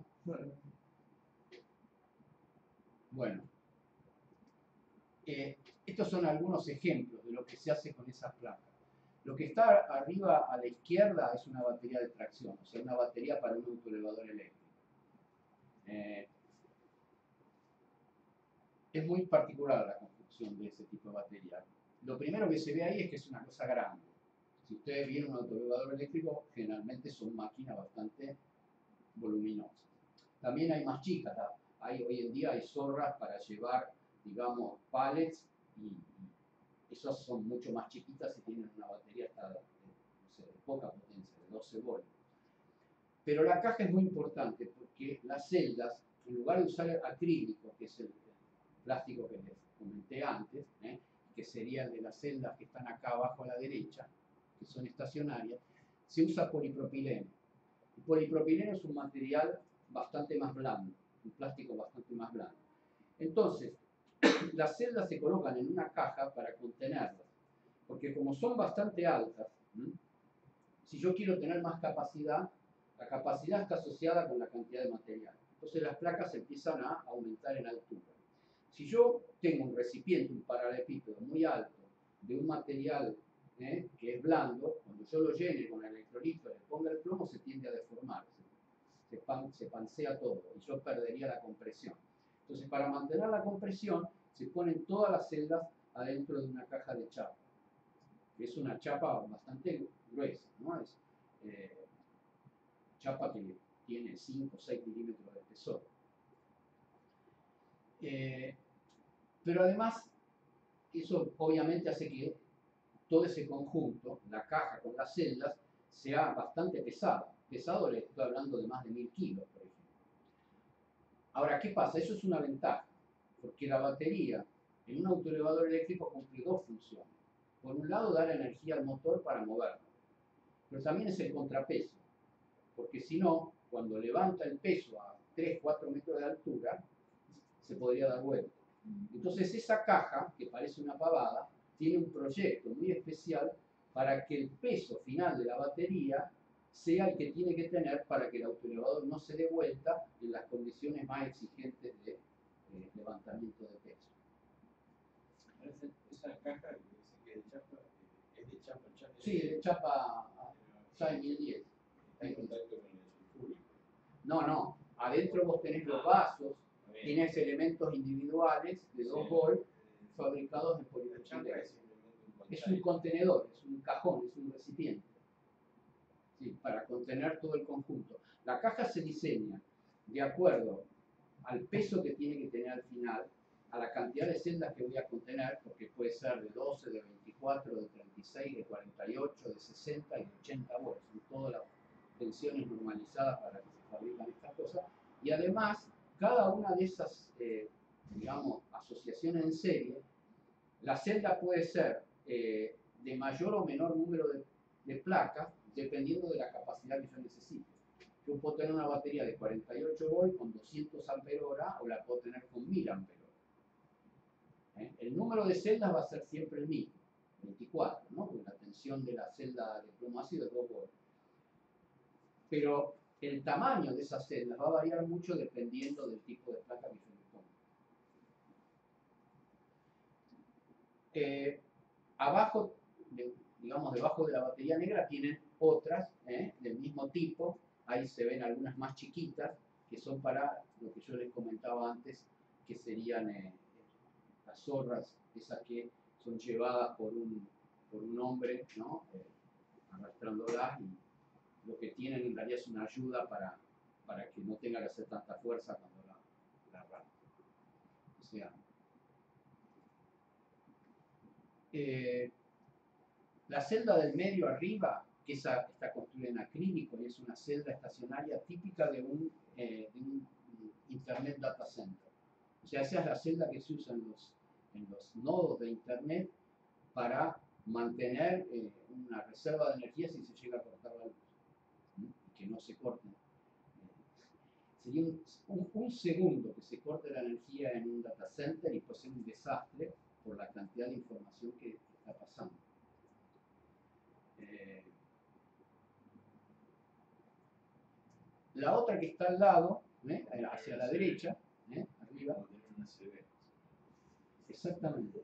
Bueno. Estos son algunos ejemplos de lo que se hace con esas placas. Lo que está arriba a la izquierda es una batería de tracción, o sea, una batería para un autoelevador eléctrico. Es muy particular la construcción de ese tipo de batería. Lo primero que se ve ahí es que es una cosa grande. Si ustedes ven un autoelevador eléctrico, generalmente son máquinas bastante voluminosas. También hay más chicas. Hoy en día hay zorras para llevar, digamos, pallets y esas son mucho más chiquitas y tienen una batería hasta de poca potencia, de 12 voltios. Pero la caja es muy importante porque las celdas, en lugar de usar acrílico, que es el plástico que les comenté antes, que sería el de las celdas que están acá abajo a la derecha, que son estacionarias, se usa polipropileno. El polipropileno es un material bastante más blando, un plástico bastante más blando. Entonces, las celdas se colocan en una caja para contenerlas, porque como son bastante altas, si yo quiero tener más capacidad, la capacidad está asociada con la cantidad de material. Entonces las placas empiezan a aumentar en altura. Si yo tengo un recipiente, un paralelepípedo muy alto, de un material que es blando, cuando yo lo llene con el electrolito y le ponga el plomo, se tiende a deformar, se pansea todo y yo perdería la compresión. Entonces, para mantener la compresión, se ponen todas las celdas adentro de una caja de chapa, que es una chapa bastante gruesa, ¿no? Es chapa que tiene 5 o 6 milímetros de espesor. Pero además, eso obviamente hace que todo ese conjunto, la caja con las celdas, sea bastante pesado. Pesado, le estoy hablando de más de 1000 kilos, por ejemplo. Ahora, ¿qué pasa? Eso es una ventaja, porque la batería en un autoelevador eléctrico cumple dos funciones. Por un lado, da la energía al motor para moverlo, pero también es el contrapeso, porque si no, cuando levanta el peso a 3, 4 metros de altura, se podría dar vuelta. Entonces esa caja, que parece una pavada, tiene un proyecto muy especial para que el peso final de la batería sea el que tiene que tener para que el autoelevador no se dé vuelta en las condiciones más exigentes de levantamiento de peso. Esa caja que dice que es de chapa, chapa. Sí, de chapa ya en 1010. Está en contacto con el sulfúrico. No, adentro vos tenés los vasos, tienes elementos individuales de 2 volt fabricados en polipropileno. Es un contenedor, es un cajón, es un recipiente, ¿sí? Para contener todo el conjunto. La caja se diseña de acuerdo al peso que tiene que tener al final, a la cantidad de celdas que voy a contener, porque puede ser de 12, de 24, de 36, de 48, de 60 y de 80 volts. Son todas las tensiones normalizadas para que se fabrican estas cosas. Y además, cada una de esas, digamos, asociaciones en serie, la celda puede ser de mayor o menor número de placas, dependiendo de la capacidad que yo necesite. Yo puedo tener una batería de 48 volts con 200 ampere hora o la puedo tener con 1000 ampere hora. El número de celdas va a ser siempre el mismo, 24, ¿no? Porque la tensión de la celda de plomo ácido es 2 volts. Pero el tamaño de esas celdas va a variar mucho dependiendo del tipo de placa que yo le ponga. Abajo, digamos, debajo de la batería negra tienen otras del mismo tipo. Ahí se ven algunas más chiquitas, que son para lo que yo les comentaba antes, que serían las zorras, esas que son llevadas por un hombre, ¿no? Arrastrándolas, y lo que tienen en realidad es una ayuda para que no tenga que hacer tanta fuerza cuando la arrastra. O sea, la celda del medio arriba, que esa está construida en acrílico y es una celda estacionaria típica de un Internet Data Center. O sea, esa es la celda que se usa en los nodos de Internet para mantener una reserva de energía si se llega a cortar la luz, ¿sí? Que no se corte. Sería un segundo que se corte la energía en un data center y puede ser un desastre por la cantidad de información que está pasando. La otra que está al lado, hacia la derecha, arriba. Exactamente.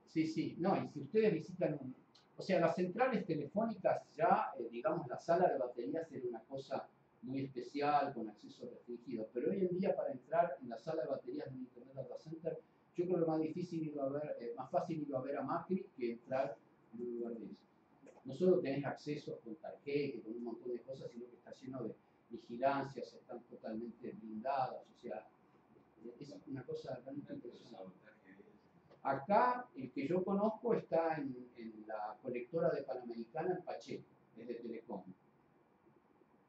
Sí, no, y si ustedes visitan o sea, las centrales telefónicas ya, digamos, la sala de baterías era una cosa muy especial, con acceso restringido, pero hoy en día para entrar en la sala de baterías de un Internet Data Center, yo creo que más fácil irlo a ver a Macri que entrar en un lugar de eso. No solo tenés accesos con tarjeta, con un montón de cosas, sino que está lleno de vigilancias, están totalmente blindadas, o sea, es una cosa realmente impresionante. Acá, el que yo conozco está en la colectora de Panamericana en Pacheco, es de Telecom.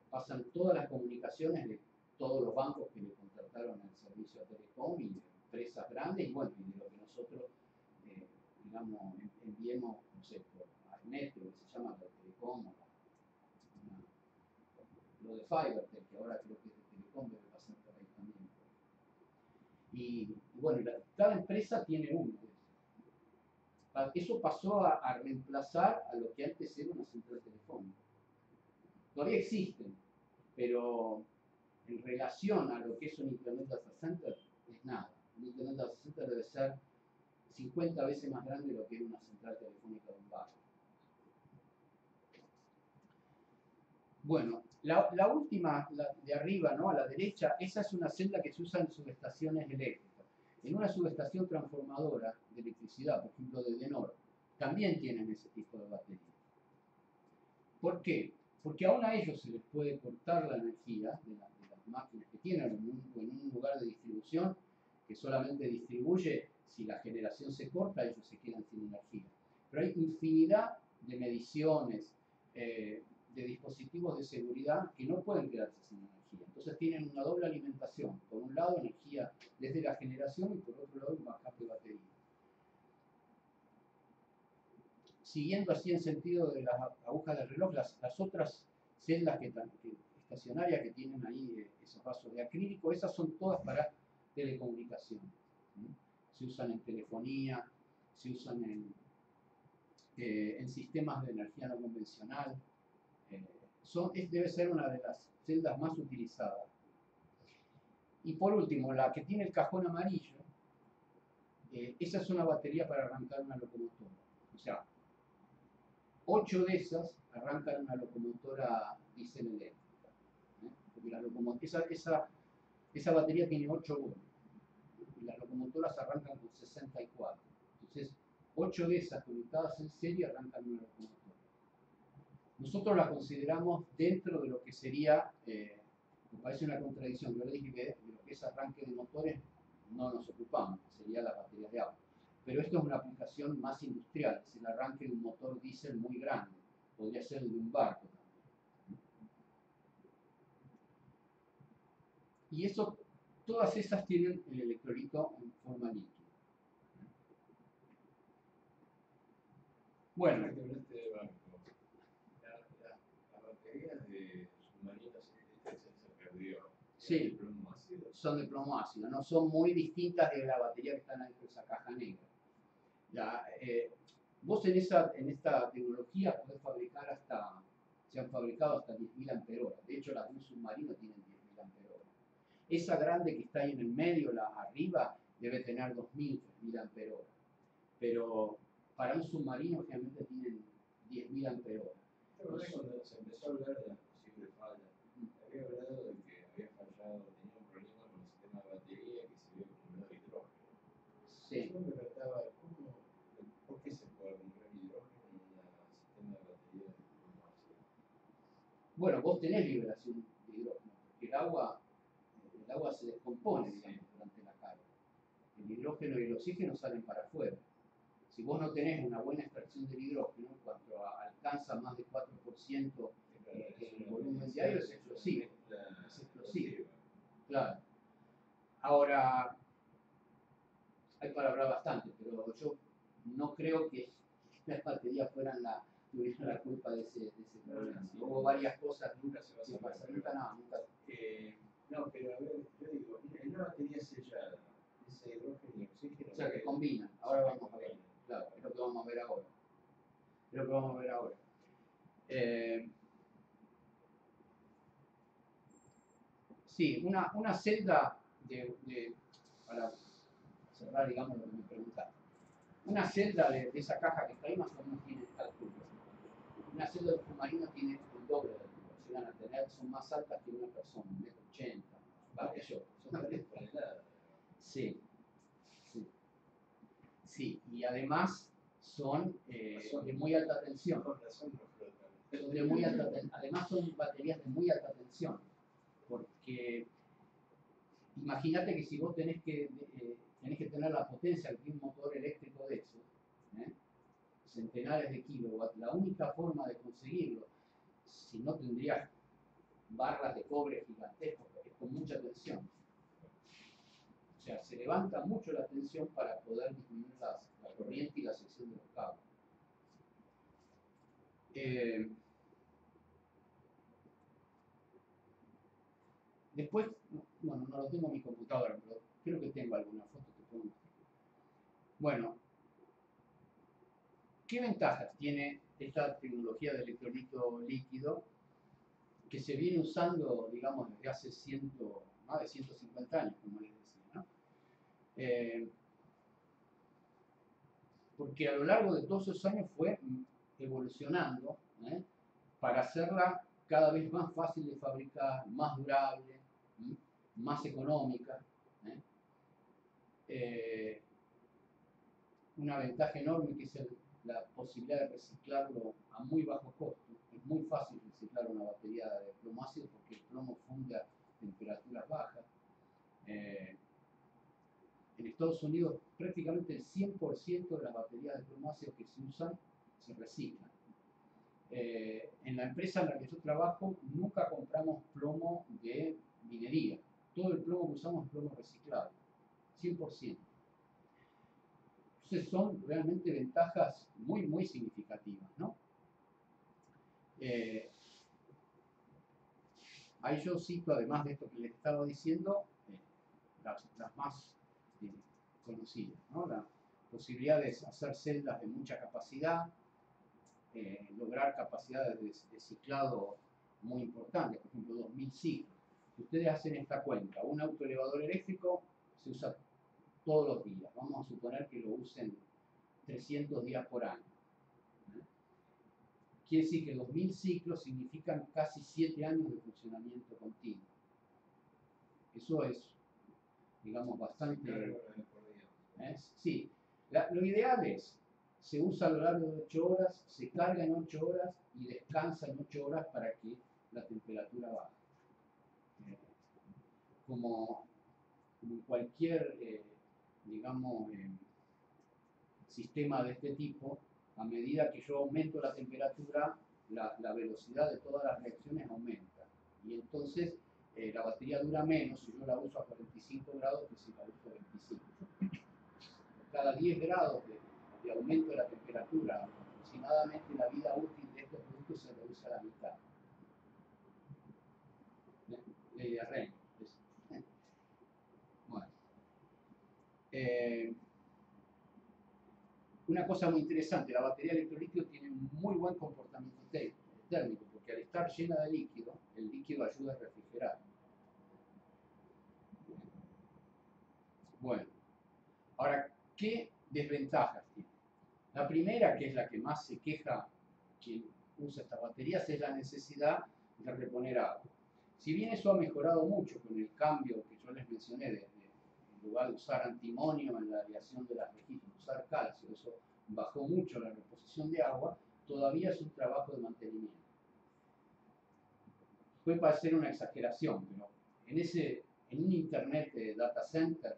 Pasan todas las comunicaciones de todos los bancos que le contrataron el servicio a Telecom y de empresas grandes, y bueno, y de lo que nosotros, digamos, enviemos, no sé, por Metro, que se llama la Telecom, lo de Fibertel, que ahora creo que es de Telecom, debe pasar por ahí también. Y bueno, cada empresa tiene uno. Eso pasó a reemplazar a lo que antes era una central telefónica. Todavía existen, pero en relación a lo que es un Internet Data Center, es nada. Un Internet Data Center debe ser 50 veces más grande de lo que era una central telefónica de un barrio. Bueno, la última, la de arriba, ¿no? A la derecha, esa es una celda que se usa en subestaciones eléctricas. En una subestación transformadora de electricidad, por ejemplo de Edenor, también tienen ese tipo de batería. ¿Por qué? Porque aún a ellos se les puede cortar la energía de las máquinas que tienen en un lugar de distribución que solamente distribuye si la generación se corta, ellos se quedan sin energía. Pero hay infinidad de mediciones, de dispositivos de seguridad que no pueden quedarse sin energía. Entonces tienen una doble alimentación. Por un lado, energía desde la generación y por otro lado, un backup de batería. Siguiendo así en sentido de las agujas del reloj, las otras celdas estacionarias que tienen ahí esos vasos de acrílico, esas son todas para telecomunicación. Se usan en telefonía, se usan en sistemas de energía no convencional. Debe ser una de las celdas más utilizadas. Y por último, la que tiene el cajón amarillo, esa es una batería para arrancar una locomotora. O sea, 8 de esas arrancan una locomotora diésel eléctrica. Porque esa batería tiene 8 voltios. Y las locomotoras arrancan con 64. Entonces, 8 de esas conectadas en serie arrancan una locomotora. Nosotros la consideramos dentro de lo que sería, me parece una contradicción, yo le dije que de lo que es arranque de motores no nos ocupamos, que sería las baterías de agua. Pero esto es una aplicación más industrial, es el arranque de un motor diésel muy grande, podría ser el de un barco también. Y eso, todas esas tienen el electrolito en forma líquida. Bueno, las baterías de submarinos se perdió. sí, son de plomo ácido, no son muy distintas de la batería que están dentro de esa caja negra. Vos en esta tecnología podés fabricar se han fabricado hasta 10.000 amperoras. De hecho, las de un submarino tienen 10.000 amperoras. Esa grande que está ahí en el medio, la arriba, debe tener 2.000, 3.000 amperoras. Pero para un submarino generalmente tienen 10.000 amperoras. Cuando se empezó a hablar de las posibles fallas, había hablado de que había fallado, tenía un problema con el sistema de batería que se había acumulado hidrógeno. Sí. Yo me preguntaba, ¿por qué se puede acumular hidrógeno en un sistema de batería de plomo ácido? Bueno, vos tenés liberación de hidrógeno, porque el agua se descompone, digamos, durante la carga. El hidrógeno y el oxígeno salen para afuera. Si vos no tenés una buena extracción del hidrógeno, cuando alcanza más de 4% el volumen diario, es explosivo. Es explosivo. Claro. Ahora, hay para hablar bastante, pero yo no creo que las baterías tuvieran la culpa de ese problema. Hubo varias cosas, Nunca se va a que saber. pasan, nunca. No, pero a ver, yo digo, en una batería sellada, ese hidrógeno y oxígeno. O sea, que combinan. Ahora vamos a ver. Claro, es lo que vamos a ver ahora. Sí, una celda para cerrar, digamos, lo que me preguntaste. Una celda de esa caja que está ahí más o menos tiene esta altura. Una celda de submarino tiene el doble de altura. Llegan a tener, son más altas que una persona, 1,80 m. Vale, son 3 toneladas. Sí. Sí, y además son de muy alta tensión. Además son baterías de muy alta tensión, porque imagínate que si vos tenés que tener la potencia de un motor eléctrico de eso, centenares de kilowatts, la única forma de conseguirlo, si no tendrías barras de cobre gigantescas, es con mucha tensión. O sea, se levanta mucho la tensión para poder disminuir la corriente y la sección de los cables. Después, bueno, no lo tengo en mi computadora, pero creo que tengo alguna foto que puedo mostrar. Bueno, ¿qué ventajas tiene esta tecnología de electrolito líquido que se viene usando, digamos, desde hace más de 150 años, como les decía, ¿no? Porque a lo largo de todos esos años fue evolucionando para hacerla cada vez más fácil de fabricar, más durable, más económica. Una ventaja enorme que es la posibilidad de reciclarlo a muy bajo costo. Es muy fácil reciclar una batería de plomo ácido porque el plomo funde a temperaturas bajas. en Estados Unidos prácticamente el 100% de las baterías de plomo ácido que se usan se reciclan. En la empresa en la que yo trabajo nunca compramos plomo de minería. Todo el plomo que usamos es plomo reciclado, 100%. Entonces son realmente ventajas muy significativas, ¿no? Ahí yo cito, además de esto que les estaba diciendo, las más conocidas, ¿no? La posibilidad de hacer celdas de mucha capacidad, lograr capacidades de ciclado muy importantes, por ejemplo 2000 ciclos. Si ustedes hacen esta cuenta, un autoelevador eléctrico se usa todos los días, vamos a suponer que lo usen 300 días por año. Quiere decir que 2000 ciclos significan casi 7 años de funcionamiento continuo. Eso es, digamos, bastante... Sí, lo ideal es, se usa a lo largo de 8 horas, se carga en 8 horas y descansa en 8 horas para que la temperatura baje. Como cualquier, digamos, sistema de este tipo, a medida que yo aumento la temperatura, la velocidad de todas las reacciones aumenta. Y entonces la batería dura menos si yo la uso a 45 grados que si la uso a 25. Cada 10 grados de aumento de la temperatura, aproximadamente la vida útil de estos productos se reduce a la mitad. Ley de Arrhenius. Bueno. Una cosa muy interesante, la batería de electrolitio tiene un muy buen comportamiento térmico, porque al estar llena de líquido, el líquido ayuda a refrigerar. Bueno, ahora, ¿qué desventajas tiene? La primera, que es la que más se queja quien usa estas baterías, es la necesidad de reponer agua. Si bien eso ha mejorado mucho con el cambio que yo les mencioné, en lugar de usar antimonio en la aleación de las rejillas, usar calcio, eso bajó mucho la reposición de agua, todavía es un trabajo de mantenimiento. Puede parecer una exageración, pero en un internet de data center,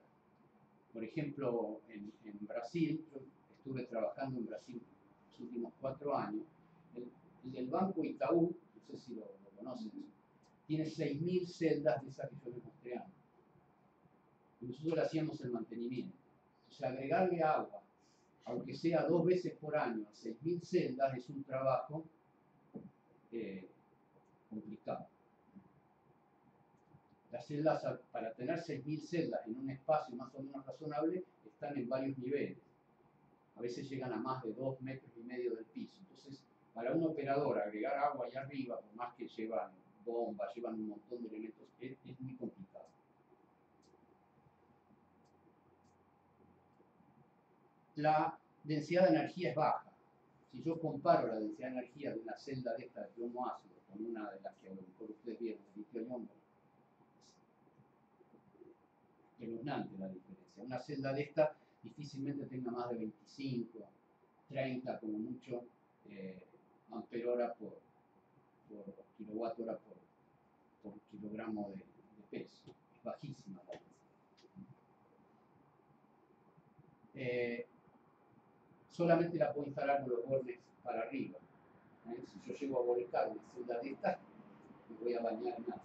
por ejemplo, en Brasil, yo estuve trabajando en Brasil los últimos 4 años, el del Banco Itaú, no sé si lo conocen, tiene 6000 celdas de esas que yo les mostré antes. Y nosotros le hacíamos el mantenimiento. O sea, agregarle agua, aunque sea 2 veces por año, a 6000 celdas es un trabajo complicado. Las celdas, para tener 6000 celdas en un espacio más o menos razonable, están en varios niveles. A veces llegan a más de 2,5 metros del piso. Entonces, para un operador agregar agua allá arriba, por más que llevan bombas, llevan un montón de elementos, es muy complicado. La densidad de energía es baja. Si yo comparo la densidad de energía de una celda de esta de plomo ácido con una de las que a lo mejor ustedes vieron de litio-ion, es espeluznante la diferencia. Una celda de esta difícilmente tenga más de 25, 30 como mucho amperhora por kilowatt hora por kilogramo de peso. Es bajísima la densidad. Solamente la puedo instalar con los bordes para arriba. Si yo llego a volcar una celda de esta, me voy a bañar más.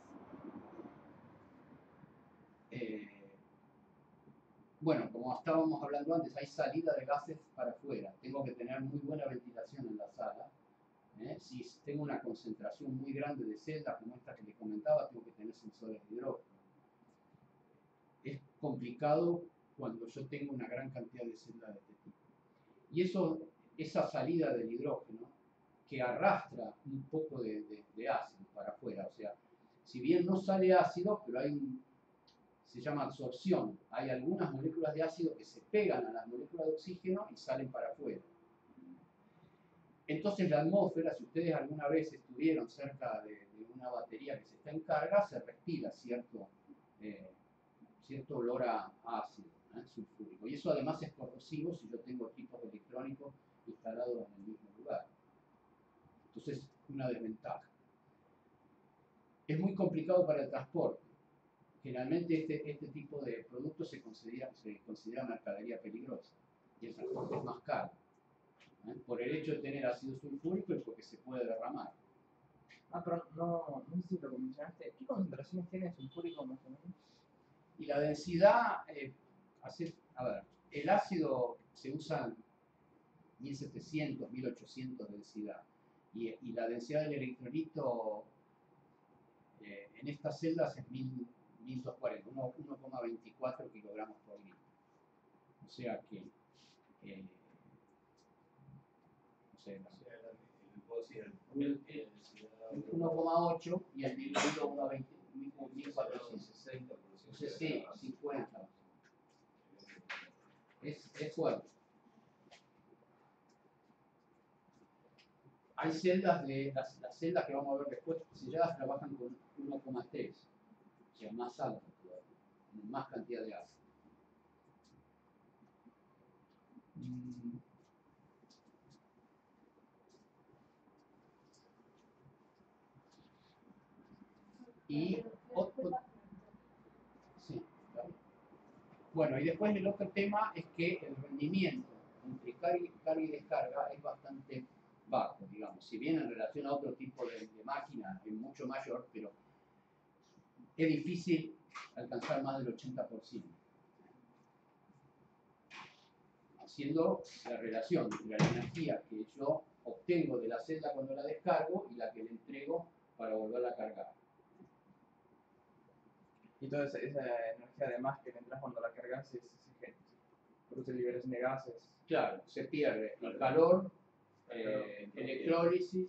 Bueno, como estábamos hablando antes, hay salida de gases para afuera. Tengo que tener muy buena ventilación en la sala. Si tengo una concentración muy grande de celdas, como esta que les comentaba, tengo que tener sensores de hidrógeno. Es complicado cuando yo tengo una gran cantidad de celdas de este tipo. Y esa salida del hidrógeno, que arrastra un poco de ácido para afuera, o sea, si bien no sale ácido, pero se llama absorción. Hay algunas moléculas de ácido que se pegan a las moléculas de oxígeno y salen para afuera. Entonces la atmósfera, si ustedes alguna vez estuvieron cerca de una batería que se está en carga, se respira cierto olor a ácido sulfúrico. Y eso además es corrosivo si yo tengo equipos electrónicos instalados en el mismo lugar. Entonces, una desventaja. Es muy complicado para el transporte. generalmente este tipo de productos se considera mercadería peligrosa y el transporte es más caro, por el hecho de tener ácido sulfúrico y porque se puede derramar. Ah, pero no sé si lo mencionaste. ¿Qué concentraciones tiene el sulfúrico más o menos? Y la densidad, a ver, el ácido se usa 1700, 1800 de densidad y la densidad del electrolito en estas celdas es 1240, 1,24 kilogramos por litro. O sea que, no sé, 1,8 y el diluido 1,1400. Sí, 50. Es fuerte. Hay celdas las celdas que vamos a ver después, selladas trabajan con 1,3, o sea, más alto todavía, más cantidad de ácido. Y sí, claro. Bueno, y después el otro tema es que el rendimiento entre carga y descarga es bastante bajo, digamos. Si bien en relación a otro tipo de máquina es mucho mayor, pero es difícil alcanzar más del 80%. Haciendo la relación entre la energía que yo obtengo de la celda cuando la descargo y la que le entrego para volverla a cargar. Y toda esa energía además que le entras cuando la cargas produce liberación de gases. Claro, se pierde el calor, electrólisis,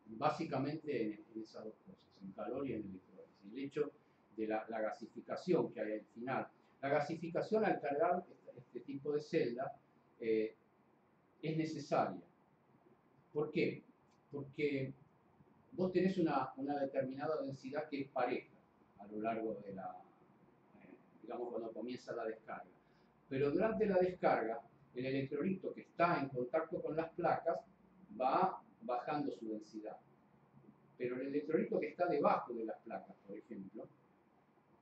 básicamente en esas dos cosas, en calor y en electrólisis. El hecho de la gasificación que hay al final. La gasificación al cargar este tipo de celda es necesaria. ¿Por qué? Porque vos tenés una determinada densidad que es pareja a lo largo de digamos, cuando comienza la descarga. Pero durante la descarga, el electrolito que está en contacto con las placas va bajando su densidad. Pero el electrolito que está debajo de las placas, por ejemplo,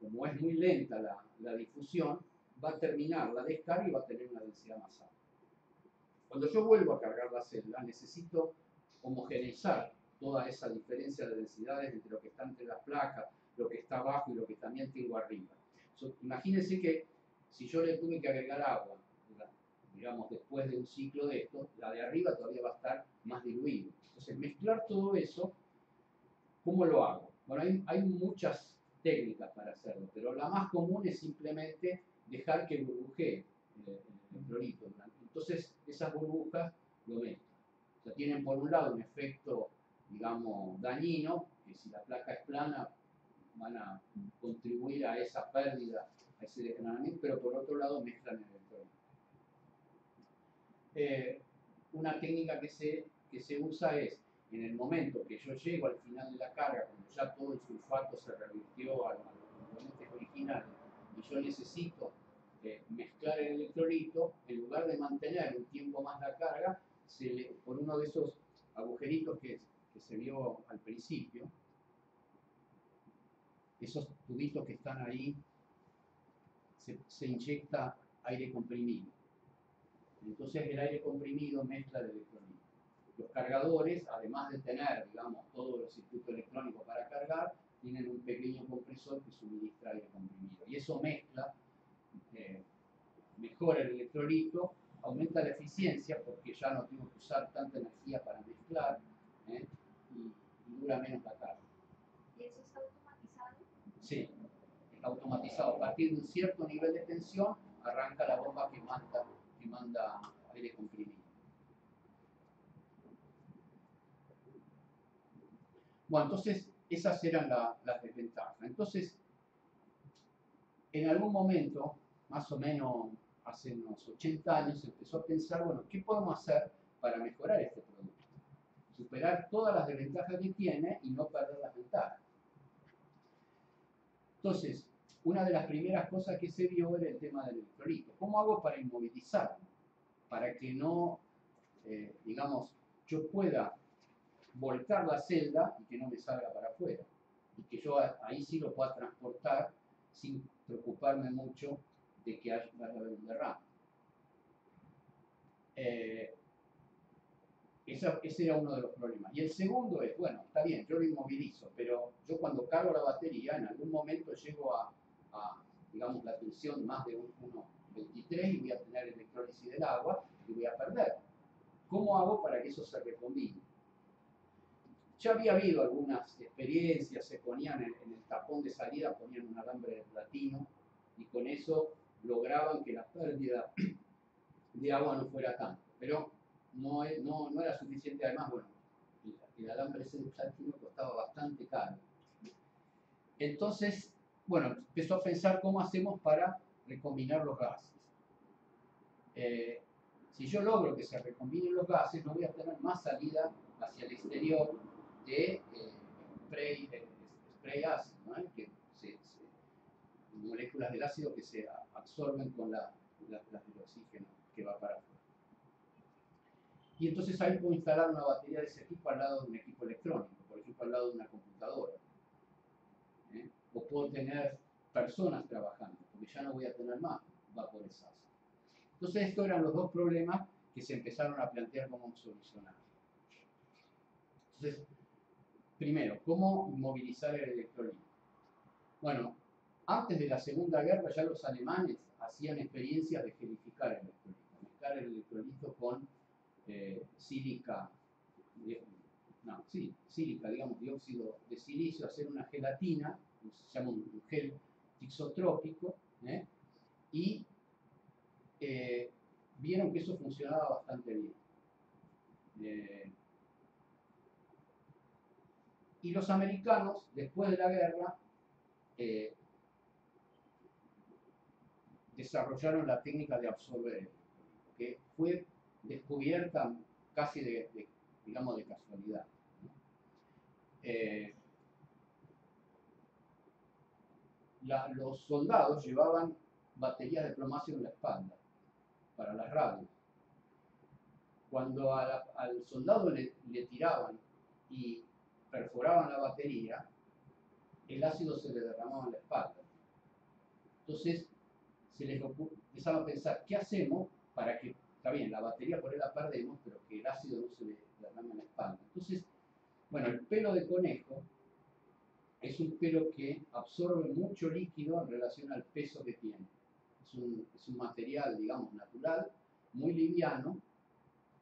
como es muy lenta la difusión, va a terminar la descarga y va a tener una densidad más alta. Cuando yo vuelvo a cargar la celda, necesito homogeneizar toda esa diferencia de densidades entre lo que está entre las placas, lo que está abajo y lo que también tengo arriba. Imagínense que si yo le tuve que agregar agua, digamos, después de un ciclo de esto, la de arriba todavía va a estar más diluida. Entonces, mezclar todo eso, ¿cómo lo hago? Bueno, hay muchas técnicas para hacerlo, pero la más común es simplemente dejar que burbujee el electrolito. Entonces, esas burbujas lo mezclan. O sea, tienen por un lado un efecto, digamos, dañino, que si la placa es plana, van a contribuir a esa pérdida, a ese desgranamiento, pero por otro lado mezclan el electrolito. Una técnica que se usa es, en el momento que yo llego al final de la carga, cuando ya todo el sulfato se revirtió a los componentes originales, y yo necesito mezclar el electrolito, en lugar de mantener un tiempo más la carga, por uno de esos agujeritos que se vio al principio, esos tubitos que están ahí, se inyecta aire comprimido. Entonces el aire comprimido mezcla el electrolito. Los cargadores, además de tener, digamos, todos los circuitos electrónicos para cargar, tienen un pequeño compresor que suministra aire comprimido. Y eso mezcla, mejora el electrolito, aumenta la eficiencia porque ya no tengo que usar tanta energía para mezclar, y dura menos la carga. ¿Y eso está automatizado? Sí, está automatizado. A partir de un cierto nivel de tensión, arranca la bomba que manda aire comprimido. Bueno, entonces esas eran las desventajas. Entonces, en algún momento, más o menos hace unos 80 años, se empezó a pensar, bueno, ¿qué podemos hacer para mejorar este producto? Superar todas las desventajas que tiene y no perder las ventajas. Entonces, una de las primeras cosas que se vio era el tema del electrolito. ¿Cómo hago para inmovilizarlo? Para que no, digamos, yo pueda volcar la celda y que no me salga para afuera. Y que yo ahí sí lo pueda transportar sin preocuparme mucho de que vaya a haber un derrame. Ese era uno de los problemas. Y el segundo es, bueno, está bien, yo lo inmovilizo, pero yo cuando cargo la batería, en algún momento llego a digamos, la tensión más de 1,23 y voy a tener electrólisis del agua y voy a perder. ¿Cómo hago para que eso se recombine? Ya había habido algunas experiencias, se ponían en el tapón de salida, ponían un alambre de platino y con eso lograban que la pérdida de agua no fuera tanto. Pero no era suficiente, además, bueno, el alambre ese de platino costaba bastante caro. Entonces, bueno, empezó a pensar cómo hacemos para recombinar los gases. Si yo logro que se recombinen los gases, no voy a tener más salida hacia el exterior de spray ácido, ¿no? Que moléculas del ácido que se absorben con las del oxígeno que va para afuera. Y entonces ahí puedo instalar una batería de ese tipo al lado de un equipo electrónico, por ejemplo al lado de una computadora. O puedo tener personas trabajando, porque ya no voy a tener más vapores ácidos. Entonces estos eran los dos problemas que se empezaron a plantear cómo solucionar. Entonces, primero, ¿cómo movilizar el electrolito? Bueno, antes de la Segunda Guerra ya los alemanes hacían experiencias de gelificar el electrolito, mezclar el electrolito con sílica, digamos, dióxido de silicio, hacer una gelatina, se llama un gel isotrópico, y vieron que eso funcionaba bastante bien. Y los americanos, después de la guerra, desarrollaron la técnica de absorber, que fue descubierta casi digamos, de casualidad. Los soldados llevaban baterías de plomo ácido en la espalda para las radios. Cuando al soldado le tiraban y perforaban la batería, el ácido se le derramaba en la espalda. Entonces se les empezaron a pensar, ¿qué hacemos para que, está bien, la batería por ahí la perdemos, pero que el ácido no se le derrame en la espalda? Entonces, bueno, el pelo de conejo es un pelo que absorbe mucho líquido en relación al peso que tiene. Es un material, digamos, natural, muy liviano,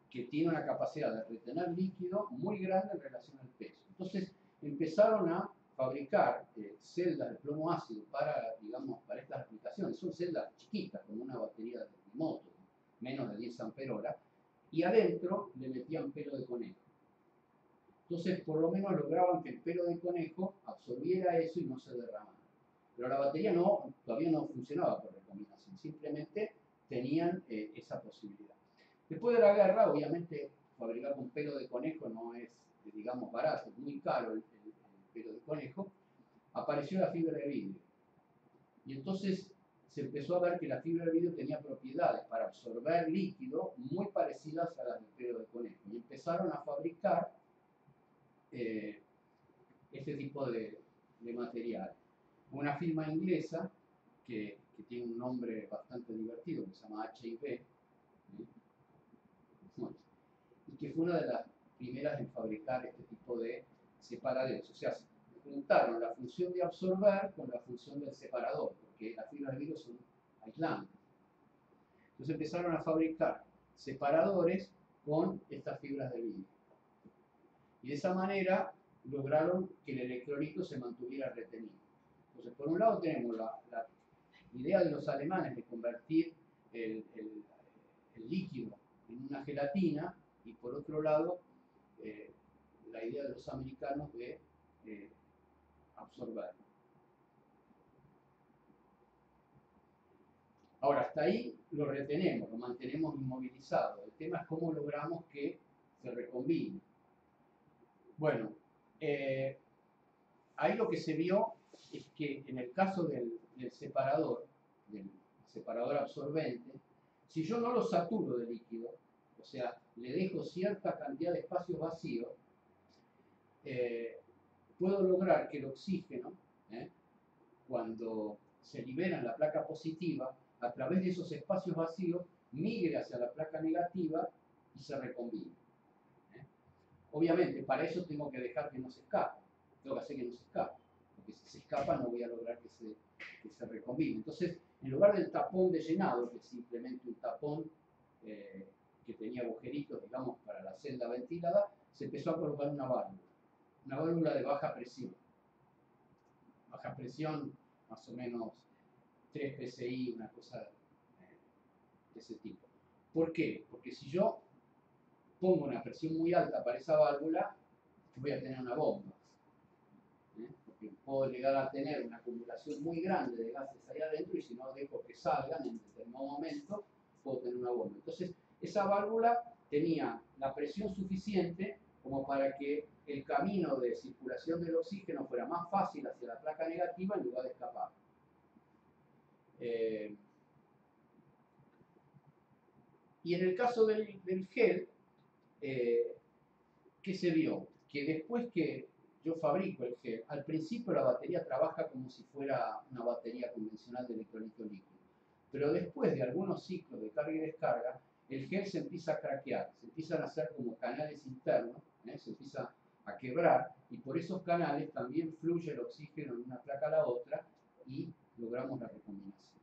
que tiene una capacidad de retener líquido muy grande en relación al peso. Entonces empezaron a fabricar celdas de plomo ácido para, digamos, para estas aplicaciones. Son celdas chiquitas, como una batería de moto, menos de 10 amperohora, y adentro le metían pelo de conejo. Entonces, por lo menos lograban que el pelo de conejo absorbiera eso y no se derramara. Pero la batería todavía no funcionaba por recombinación, simplemente tenían esa posibilidad. Después de la guerra, obviamente, fabricar con pelo de conejo no es, digamos, barato, es muy caro el pelo de conejo. Apareció la fibra de vidrio. Y entonces se empezó a ver que la fibra de vidrio tenía propiedades para absorber líquido muy parecidas a las del pelo de conejo. Y empezaron a fabricar este tipo de material. Una firma inglesa que tiene un nombre bastante divertido, que se llama H&B, y que fue una de las primeras en fabricar este tipo de separadores. O sea, juntaron la función de absorber con la función del separador, porque las fibras de vidrio son aislantes. Entonces empezaron a fabricar separadores con estas fibras de vidrio. Y de esa manera lograron que el electrolito se mantuviera retenido. Entonces, por un lado tenemos la idea de los alemanes de convertir el líquido en una gelatina, y por otro lado, la idea de los americanos de absorber. Ahora, hasta ahí lo retenemos, lo mantenemos inmovilizado. El tema es cómo logramos que se recombine. Bueno, ahí lo que se vio es que en el caso del separador absorbente, si yo no lo saturo de líquido, o sea, le dejo cierta cantidad de espacios vacíos, puedo lograr que el oxígeno, cuando se libera en la placa positiva, a través de esos espacios vacíos, migre hacia la placa negativa y se recombine. Obviamente, para eso tengo que dejar que no se escape. Tengo que hacer que no se escape. Porque si se escapa no voy a lograr que se recombine. Entonces, en lugar del tapón de llenado, que es simplemente un tapón que tenía agujeritos, digamos, para la celda ventilada, se empezó a colocar una válvula de baja presión. Baja presión, más o menos 3 PSI, una cosa de ese tipo. ¿Por qué? Porque si yo pongo una presión muy alta para esa válvula, voy a tener una bomba. Porque puedo llegar a tener una acumulación muy grande de gases ahí adentro y si no dejo que salgan en determinado momento, puedo tener una bomba. Entonces, esa válvula tenía la presión suficiente como para que el camino de circulación del oxígeno fuera más fácil hacia la placa negativa en lugar de escapar. Y en el caso del gel, ¿qué se vio? Que después que yo fabrico el gel, al principio la batería trabaja como si fuera una batería convencional de electrolito líquido. Pero después de algunos ciclos de carga y descarga, el gel se empieza a craquear, se empiezan a hacer como canales internos, se empieza a quebrar y por esos canales también fluye el oxígeno de una placa a la otra y logramos la recombinación.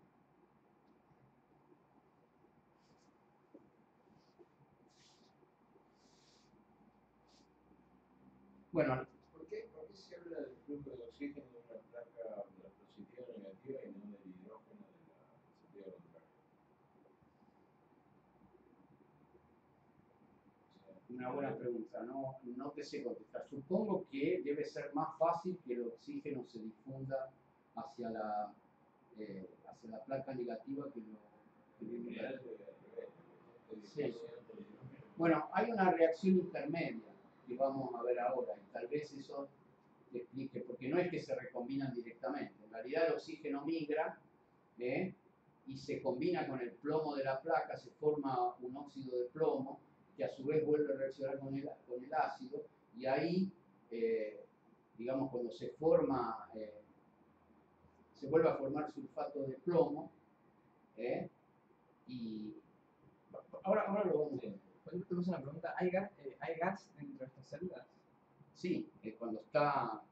Bueno, ¿Por qué se habla del flujo de oxígeno de una placa positiva o negativa y no del hidrógeno de la positiva contraria? una buena pregunta, no te sé contestar. Supongo que debe ser más fácil que el oxígeno se difunda hacia la placa negativa que lo Sí. Bueno, hay una reacción intermedia que vamos a ver ahora y tal vez eso te explique, porque no es que se recombinan directamente. En realidad el oxígeno migra y se combina con el plomo de la placa, se forma un óxido de plomo que a su vez vuelve a reaccionar con el ácido y ahí, digamos, cuando se forma, se vuelve a formar sulfato de plomo y ahora lo vamos a ver. Por ejemplo, te puse una pregunta, ¿hay gas dentro de estas células? Sí, cuando está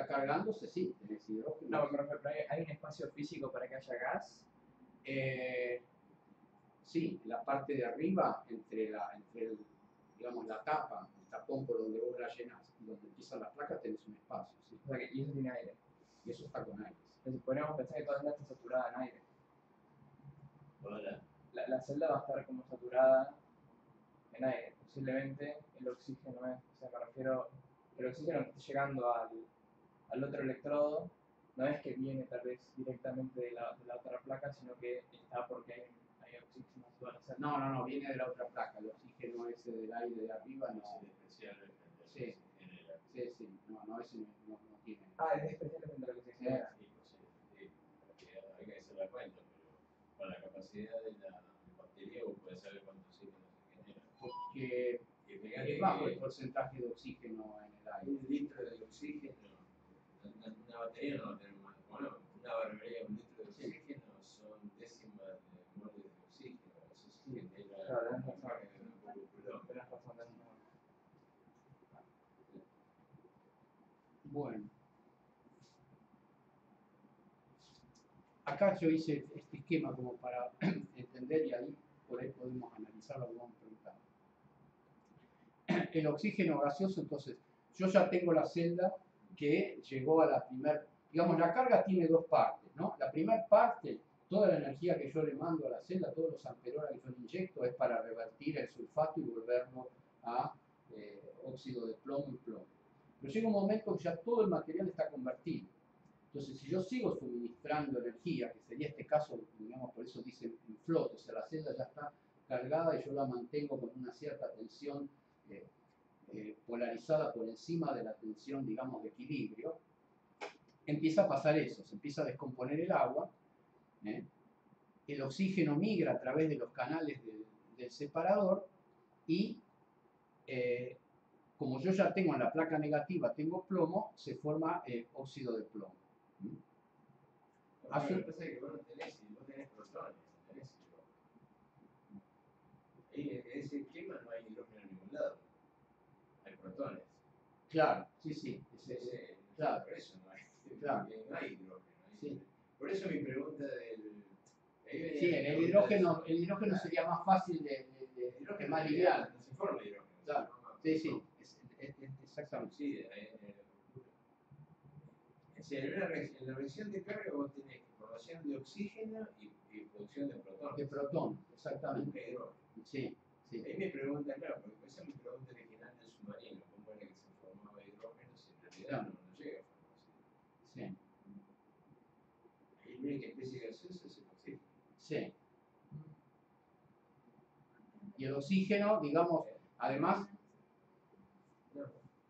cargándose, sí, tenés hidrógeno. No, pero ¿hay un espacio físico para que haya gas? Sí, la parte de arriba, entre digamos, la tapa, el tapón por donde vos la llenás y donde empiezan las placas, tenés un espacio. ¿Sí? O sea, y eso tiene aire. Y eso está con aire. Entonces podríamos pensar que toda la celda está saturada en aire. Hola. La celda va a estar como saturada en aire. Posiblemente el oxígeno o sea, me refiero, el oxígeno que está llegando al otro electrodo no es que viene tal vez directamente de la otra placa, sino que está porque hay oxígeno en toda la celda. No, viene de la otra placa. El oxígeno ese del aire de arriba no. Es especial Sí, sí, no, ese no tiene. Ah, es especialmente lo que se genera. Sí, hay que hacer la cuenta, pero con la capacidad de la batería vos podés saber cuánto oxígeno se genera. Porque Y es bajo el porcentaje de oxígeno en el aire. un litro de oxígeno, una batería no va a tener más. Bueno, una barbaridad, un litro de oxígeno son décimas de moles de oxígeno. Eso sí genera Claro, una tenés carga de un razón, tenés razón. Bueno. Acá yo hice este esquema como para entender y ahí por ahí podemos analizarlo, vamos a preguntar. El oxígeno gaseoso, entonces, yo ya tengo la celda que llegó a la primera, digamos, la carga tiene dos partes, ¿no? La primera parte, toda la energía que yo le mando a la celda, todos los amperolas que yo le inyecto, es para revertir el sulfato y volverlo a óxido de plomo y plomo. Pero llega un momento que ya todo el material está convertido. Entonces, si yo sigo suministrando energía, que sería este caso, digamos, por eso dicen en flote, o sea, la celda ya está cargada y yo la mantengo con una cierta tensión polarizada por encima de la tensión, digamos, de equilibrio, empieza a pasar eso, se empieza a descomponer el agua, el oxígeno migra a través de los canales del separador y como yo ya tengo en la placa negativa, tengo plomo, se forma óxido de plomo. Lo que pasa es que vos no tenés, vos tenés protones, no tenés hidrógeno. Ahí en ese esquema no hay hidrógeno en ningún lado. Hay protones. Claro, sí. Claro. Por eso no hay, Claro. no hay hidrógeno. Sí. Por eso mi pregunta del... Sí, el hidrógeno sería más fácil de más liviano. No se forma hidrógeno. Claro. Sí, exactamente. Sí, en la reacción de carga vos tenés formación de oxígeno y producción de protones. De protón, exactamente. De hidrógeno. Sí. Ahí me pregunta, claro, porque esa es mi pregunta original del submarino, ¿cómo era que se formaba hidrógeno si en realidad no llega a formarse? Sí. Ahí la única especie gaseosa es el oxígeno. Sí. Y el oxígeno, digamos, además,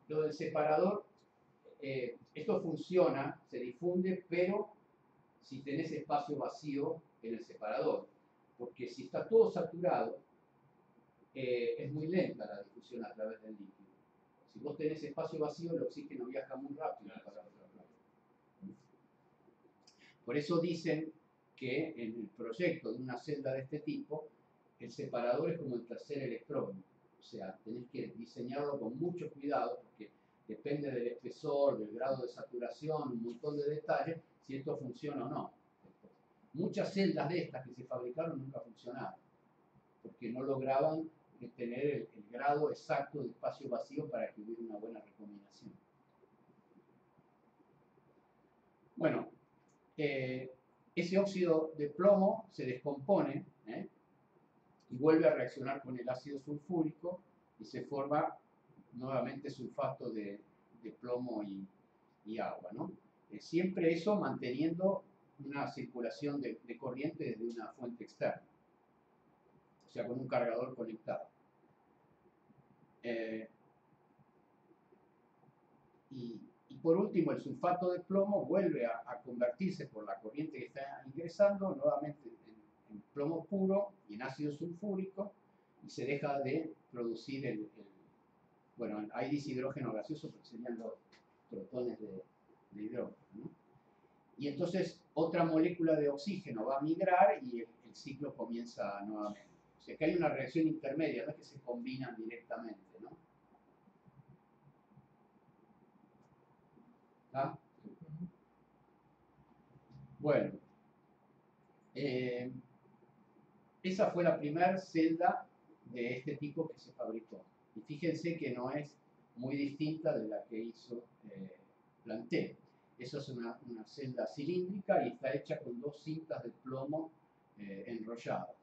lo del separador, esto funciona, se difunde, pero si tenés espacio vacío en el separador, porque si está todo saturado, es muy lenta la difusión a través del líquido. Si vos tenés espacio vacío, el oxígeno viaja muy rápido para otra placa. Por eso dicen que en el proyecto de una celda de este tipo, el separador es como el tercer electrodo. O sea, tenés que diseñarlo con mucho cuidado porque depende del espesor, del grado de saturación, un montón de detalles, si esto funciona o no. Muchas celdas de estas que se fabricaron nunca funcionaron, porque no lograban tener el grado exacto de espacio vacío para que hubiera una buena recombinación. Bueno, ese óxido de plomo se descompone y vuelve a reaccionar con el ácido sulfúrico y se forma nuevamente sulfato de plomo y agua, ¿no? Siempre eso manteniendo una circulación de corriente desde una fuente externa, o sea, con un cargador conectado. Y por último, el sulfato de plomo vuelve a convertirse por la corriente que está ingresando nuevamente en plomo puro y en ácido sulfúrico y se deja de producir bueno, hay dishidrógeno gaseoso, pero serían los protones de hidrógeno, ¿no? Y entonces otra molécula de oxígeno va a migrar y el ciclo comienza nuevamente. O sea que hay una reacción intermedia, no es que se combinan directamente, ¿no? ¿Ah? Bueno, esa fue la primera celda de este tipo que se fabricó. Y fíjense que no es muy distinta de la que hizo Planté. Eso es una celda cilíndrica y está hecha con 2 cintas de plomo enrolladas.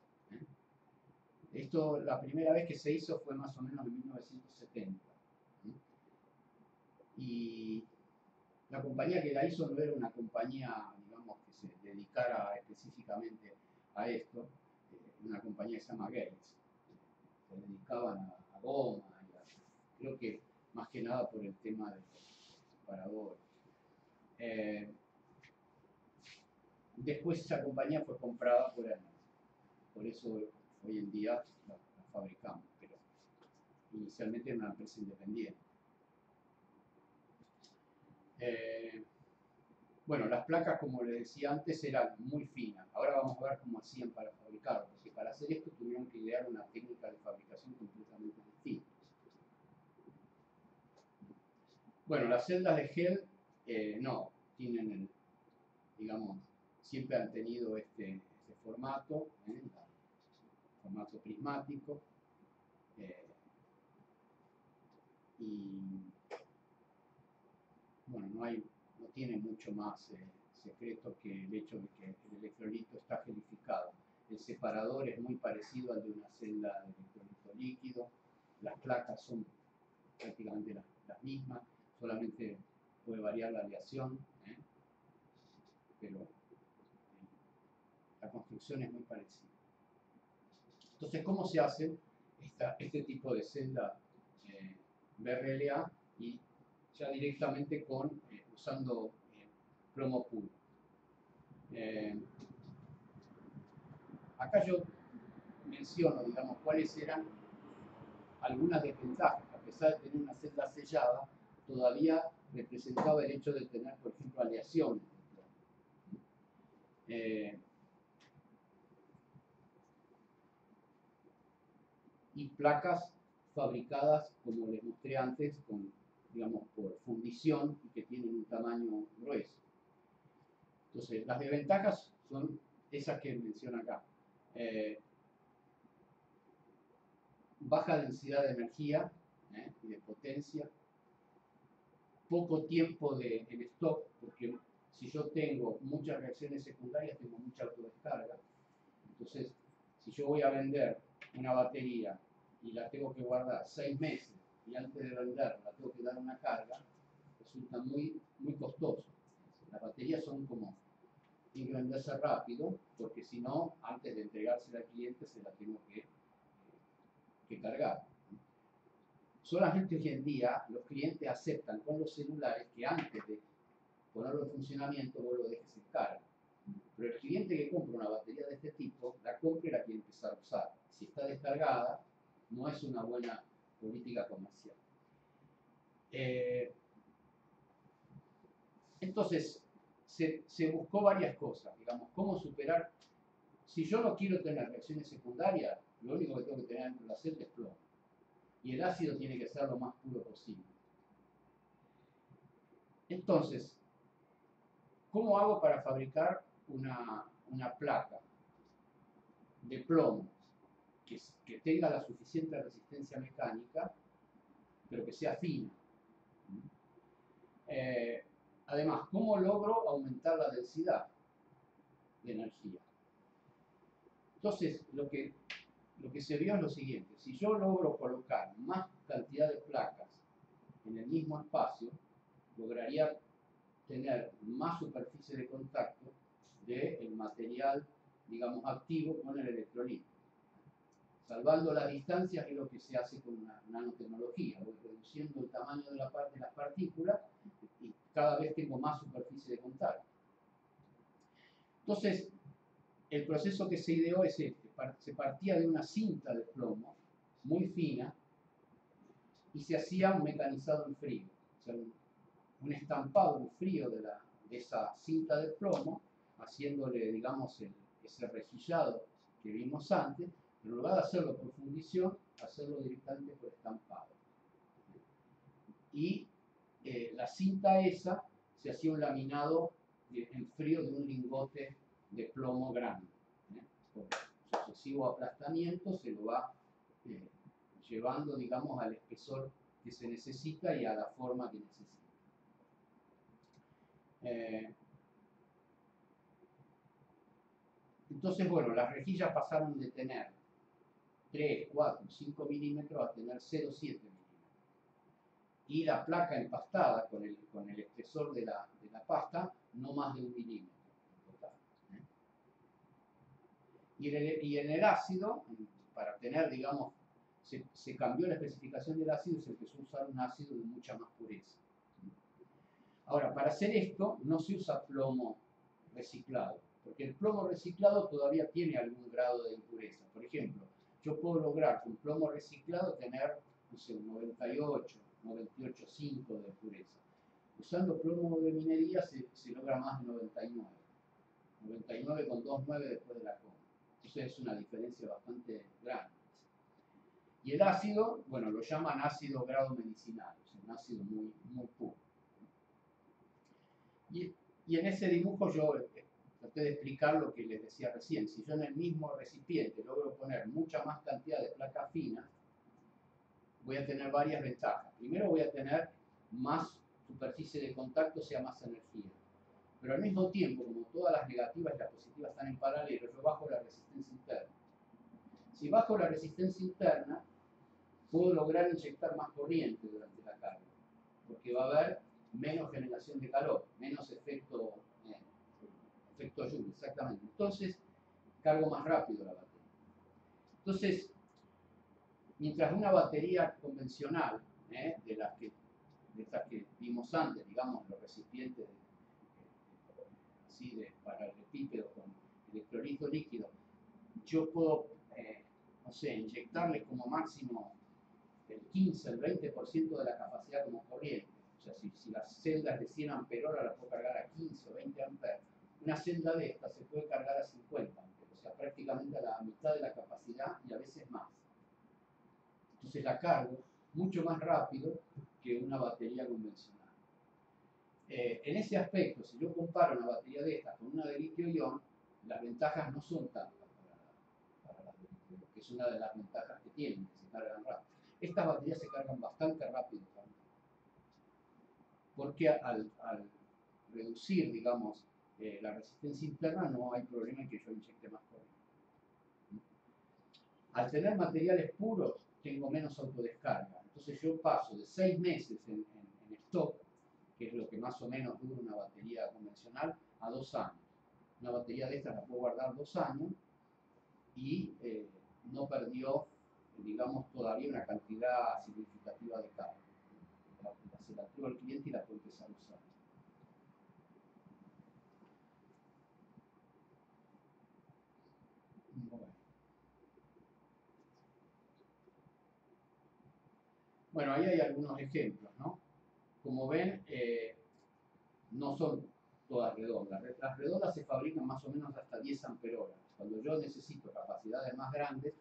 Esto, la primera vez que se hizo fue más o menos en 1970. Y la compañía que la hizo no era una compañía, digamos, que se dedicara específicamente a esto, una compañía que se llama Gates. Se dedicaban a goma, creo que más que nada por el tema de los separadores. Después esa compañía fue comprada por Hermes, por eso hoy en día la fabricamos, pero inicialmente era una empresa independiente. Bueno, las placas, como les decía antes, eran muy finas. Ahora vamos a ver cómo hacían para fabricarlo, porque para hacer esto tuvieron que idear una técnica de fabricación completamente distinta. Bueno, las celdas de gel no, tienen digamos, siempre han tenido este formato, formato prismático, y bueno, no tiene mucho más secreto que el hecho de que el electrolito está gelificado. El separador es muy parecido al de una celda de electrolito líquido, las placas son prácticamente las mismas, solamente puede variar la aleación, pero la construcción es muy parecida. Entonces, ¿cómo se hace este tipo de celda BRLA y ya directamente usando plomo puro? Acá yo menciono, digamos, cuáles eran algunas desventajas que pesar de tener una celda sellada, todavía representaba el hecho de tener, por ejemplo, aleaciones. Y placas fabricadas, como les mostré antes, con, digamos, por fundición y que tienen un tamaño grueso. Entonces, las desventajas son esas que menciona acá. Baja densidad de energía y de potencia, poco tiempo en stock, porque si yo tengo muchas reacciones secundarias, tengo mucha autodescarga. Entonces, si yo voy a vender una batería y la tengo que guardar 6 meses y antes de venderla la tengo que dar una carga, resulta muy, muy costoso. Las baterías son como, tienen que venderse rápido, porque si no, antes de entregársela al cliente se la tengo que cargar. Solamente hoy en día los clientes aceptan con los celulares que antes de ponerlo en funcionamiento vos lo dejes en carga. Pero el cliente que compra una batería de este tipo, la compra y la quiere empezar a usar. Si está descargada, no es una buena política comercial. Entonces, se buscó varias cosas, digamos, cómo superar. Si yo no quiero tener reacciones secundarias, lo único que tengo que tener dentro de la celda es plomo. Y el ácido tiene que ser lo más puro posible. Entonces, ¿cómo hago para fabricar una placa de plomo que tenga la suficiente resistencia mecánica, pero que sea fina? Además, ¿cómo logro aumentar la densidad de energía? Entonces, lo que se vio es lo siguiente: si yo logro colocar más cantidad de placas en el mismo espacio, lograría tener más superficie de contacto del material, digamos, activo con el electrolito. Salvando las distancias, es lo que se hace con una nanotecnología, voy reduciendo el tamaño de las partículas y cada vez tengo más superficie de contacto. Entonces, el proceso que se ideó es este: se partía de una cinta de plomo muy fina y se hacía un mecanizado en frío, o sea, un estampado en frío de esa cinta de plomo, haciéndole, digamos, ese rejillado que vimos antes, pero en lugar de hacerlo por fundición, hacerlo directamente por estampado. Y la cinta esa se hacía un laminado en frío de un lingote de plomo grande. Por sucesivo aplastamiento se lo va llevando, digamos, al espesor que se necesita y a la forma que necesita. Entonces, bueno, las rejillas pasaron de tener 3, 4, 5 milímetros a tener 0,7 milímetros. Y la placa empastada con el espesor de la pasta, no más de 1 milímetro en total. Y en el ácido, para tener, digamos, se cambió la especificación del ácido y se empezó a usar un ácido de mucha más pureza. Ahora, para hacer esto no se usa plomo reciclado, porque el plomo reciclado todavía tiene algún grado de impureza. Por ejemplo, yo puedo lograr con plomo reciclado tener, no sé, un 98, 98,5 de pureza. Usando plomo de minería se logra más de 99. 99,29 después de la coma. Entonces es una diferencia bastante grande. Y el ácido, bueno, lo llaman ácido grado medicinal, o sea, un ácido muy, muy puro. Y en ese dibujo yo traté de explicar lo que les decía recién. Si yo en el mismo recipiente logro poner mucha más cantidad de placa fina, voy a tener varias ventajas. Primero voy a tener más superficie de contacto, o sea, más energía. Pero al mismo tiempo, como todas las negativas y las positivas están en paralelo, yo bajo la resistencia interna. Si bajo la resistencia interna, puedo lograr inyectar más corriente durante la carga, porque va a haber menos generación de calor, menos efecto Joule, exactamente. Entonces, cargo más rápido la batería. Entonces, mientras una batería convencional, de estas que vimos antes, digamos, los recipientes así de paralelepípedo con electrolito líquido, yo puedo, no sé, inyectarles como máximo el 15, el 20% de la capacidad como corriente. O sea, si las celdas de 100 amperes las puedo cargar a 15 o 20 amperes, una celda de estas se puede cargar a 50 amperes, o sea, prácticamente a la mitad de la capacidad y a veces más. Entonces la cargo mucho más rápido que una batería convencional. En ese aspecto, si yo comparo una batería de estas con una de litio-ion, las ventajas no son tantas para las de litio-ion, que es una de las ventajas que tienen, que se cargan rápido. Estas baterías se cargan bastante rápido también, porque al reducir, digamos, la resistencia interna, no hay problema en que yo inyecte más corriente. Al tener materiales puros, tengo menos autodescarga. Entonces yo paso de 6 meses en stock, que es lo que más o menos dura una batería convencional, a 2 años. Una batería de estas la puedo guardar 2 años y no perdió, digamos, todavía una cantidad significativa de carga. Se la entrego al cliente y la puedo empezar a usar. Bueno, ahí hay algunos ejemplos, ¿no? Como ven, no son todas redondas. Las redondas se fabrican más o menos hasta 10 amperoras. Cuando yo necesito capacidades más grandes,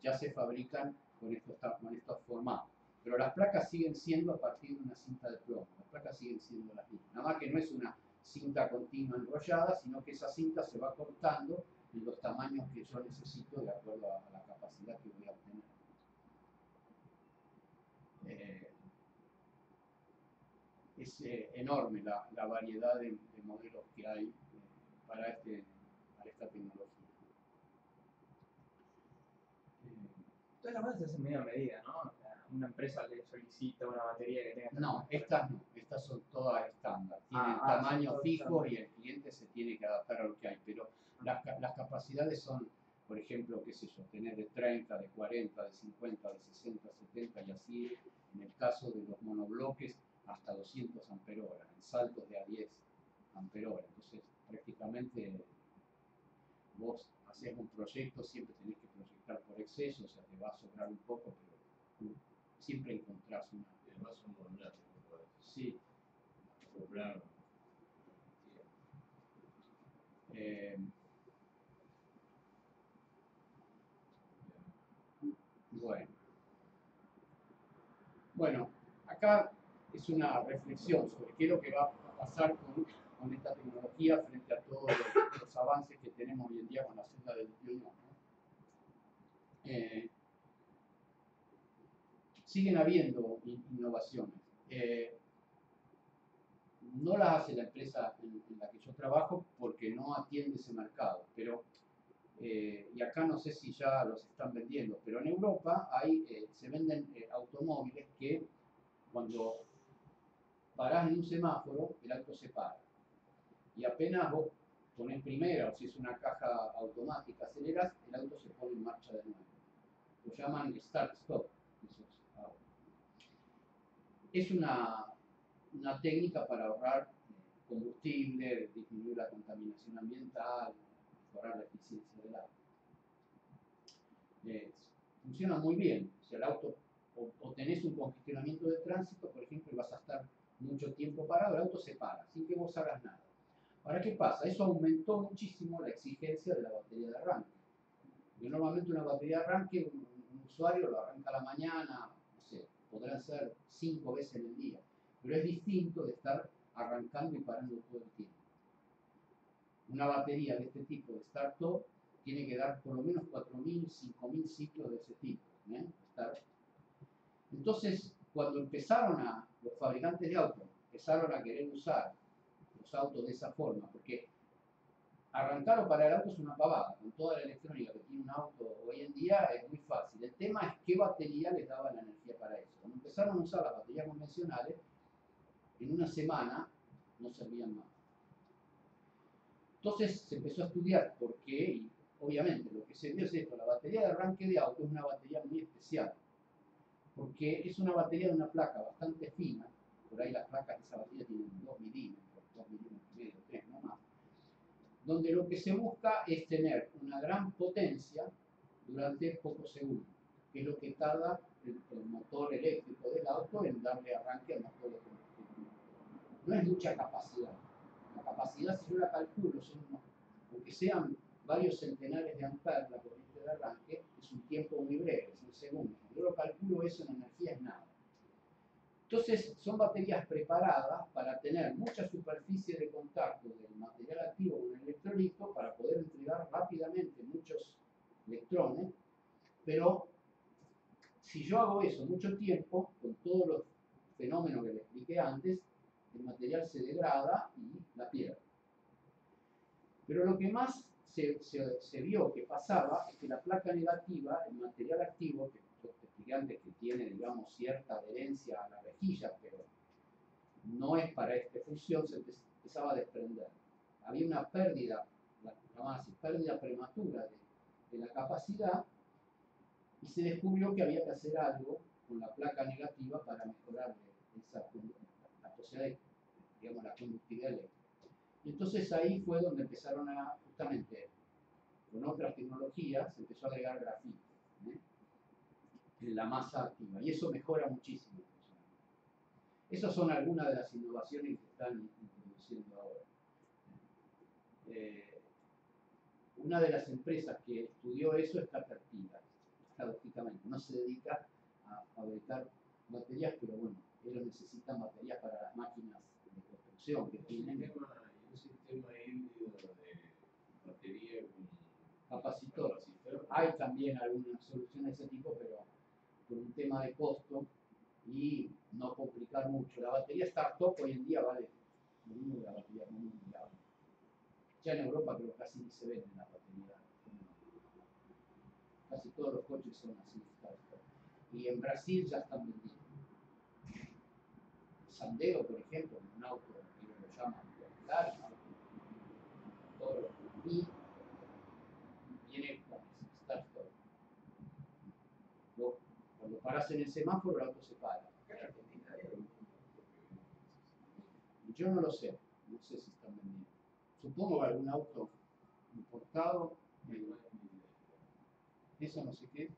ya se fabrican con estos formatos. Pero las placas siguen siendo a partir de una cinta de plomo. Las placas siguen siendo las mismas. Nada más que no es una cinta continua enrollada, sino que esa cinta se va cortando en los tamaños que yo necesito de acuerdo a la capacidad que voy a obtener. Es enorme la variedad de modelos que hay para esta tecnología. Todas las cosas se hacen medio a medida, ¿no? O sea, una empresa le solicita una batería que tenga... No, estas no, estas son todas estándar. Tienen tamaño fijo y el cliente se tiene que adaptar a lo que hay, pero las capacidades son, por ejemplo, qué sé yo, tener de 30, de 40, de 50, de 60, 70 y así, en el caso de los monobloques, hasta 200 amperoras, en saltos de a 10 amperoras. Entonces, prácticamente vos haces un proyecto, siempre tenés que proyectar por exceso, o sea, te va a sobrar un poco, pero siempre encontrás una. Además son modulátiles, ¿no? Sí. Claro. Bueno, acá es una reflexión sobre qué es lo que va a pasar con esta tecnología frente a todos los avances que tenemos hoy en día con la celda del litio-ion, ¿no? Siguen habiendo innovaciones. No las hace la empresa en la que yo trabajo porque no atiende ese mercado, pero y acá no sé si ya los están vendiendo, pero en Europa se venden automóviles que cuando parás en un semáforo, el auto se para. Y apenas vos ponés primera, o si es una caja automática, aceleras, el auto se pone en marcha de nuevo. Lo llaman start-stop. Es una técnica para ahorrar combustible, disminuir la contaminación ambiental, mejorar la eficiencia del auto. Funciona muy bien. Si el auto o tenés un congestionamiento de tránsito, por ejemplo, y vas a estar mucho tiempo parado, el auto se para, sin que vos hagas nada. Ahora, ¿qué pasa? Eso aumentó muchísimo la exigencia de la batería de arranque. Porque normalmente una batería de arranque, un usuario lo arranca a la mañana, no sé, podrán ser 5 veces en el día. Pero es distinto de estar arrancando y parando todo el tiempo. Una batería de este tipo de start-up tiene que dar por lo menos 4.000, 5.000 ciclos de ese tipo. Entonces, cuando los fabricantes de autos empezaron a querer usar los autos de esa forma, porque arrancar o parar el auto es una pavada, con toda la electrónica que tiene un auto hoy en día es muy fácil. El tema es qué batería les daba la energía para eso. Cuando empezaron a usar las baterías convencionales, en una semana no servían más. Entonces se empezó a estudiar por qué, y obviamente lo que se vio es esto: la batería de arranque de auto es una batería muy especial, porque es una batería de una placa bastante fina, por ahí las placas de esa batería tienen 2 milímetros, 2 milímetros y medio, 3, no más, donde lo que se busca es tener una gran potencia durante pocos segundos. que es lo que tarda el motor eléctrico del auto en darle arranque al motor de combustión. No es mucha capacidad. La capacidad, si yo la calculo, aunque sean varios centenares de amperes la corriente de arranque, es un tiempo muy breve, es un segundo. Yo lo calculo eso en energía, es nada. Entonces, son baterías preparadas para tener mucha superficie de contacto del material activo con el electrolito para poder entregar rápidamente muchos electrones, pero si yo hago eso mucho tiempo, con todos los fenómenos que le expliqué antes, el material se degrada y la pierde. Pero lo que más se vio que pasaba es que la placa negativa, el material activo, que yo te expliqué antes que tiene, digamos, cierta adherencia a la rejilla, pero no es para esta fusión, se empezaba a desprender. Había una pérdida, la llamamos así, pérdida prematura de la capacidad, y se descubrió que había que hacer algo con la placa negativa para mejorar la posibilidad de, digamos, la conductividad eléctrica. Y entonces ahí fue donde empezaron a, justamente, con otras tecnologías, se empezó a agregar grafito en la masa activa, y eso mejora muchísimo el funcionamiento. Esas son algunas de las innovaciones que están introduciendo ahora. Una de las empresas que estudió eso es Caterpillar, paradójicamente. No se dedica a fabricar baterías, pero bueno, ellos necesitan baterías para las máquinas de construcción que tienen. Un sistema híbrido de batería con Capacitor. Hay también algunas soluciones de ese tipo, pero por un tema de costo y no complicar mucho. La batería startup hoy en día vale lo mismo que la batería mundial. Ya en Europa creo que casi ni se venden las baterías. Casi todos los coches son así, startup. Y en Brasil ya están vendidos. Sandero, por ejemplo, un auto, ellos lo llaman popular, un auto y viene con startup. Cuando paras en el semáforo, el auto se para. Yo no lo sé, no sé si están vendiendo. Supongo que algún auto importado, eso no sé qué.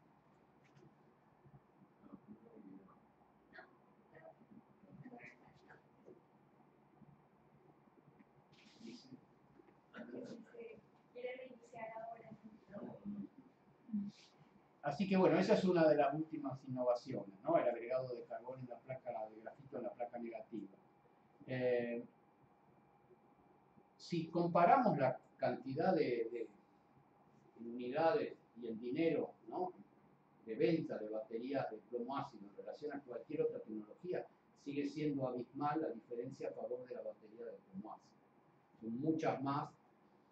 Quiere reiniciar ahora. Así que bueno, esa es una de las últimas innovaciones, ¿no? El agregado de carbón en la placa, de grafito en la placa negativa. Si comparamos la cantidad de unidades y el dinero, ¿no?, de venta de baterías de plomo ácido en relación a cualquier otra tecnología, sigue siendo abismal la diferencia a favor de la batería de plomo ácido. Son muchas más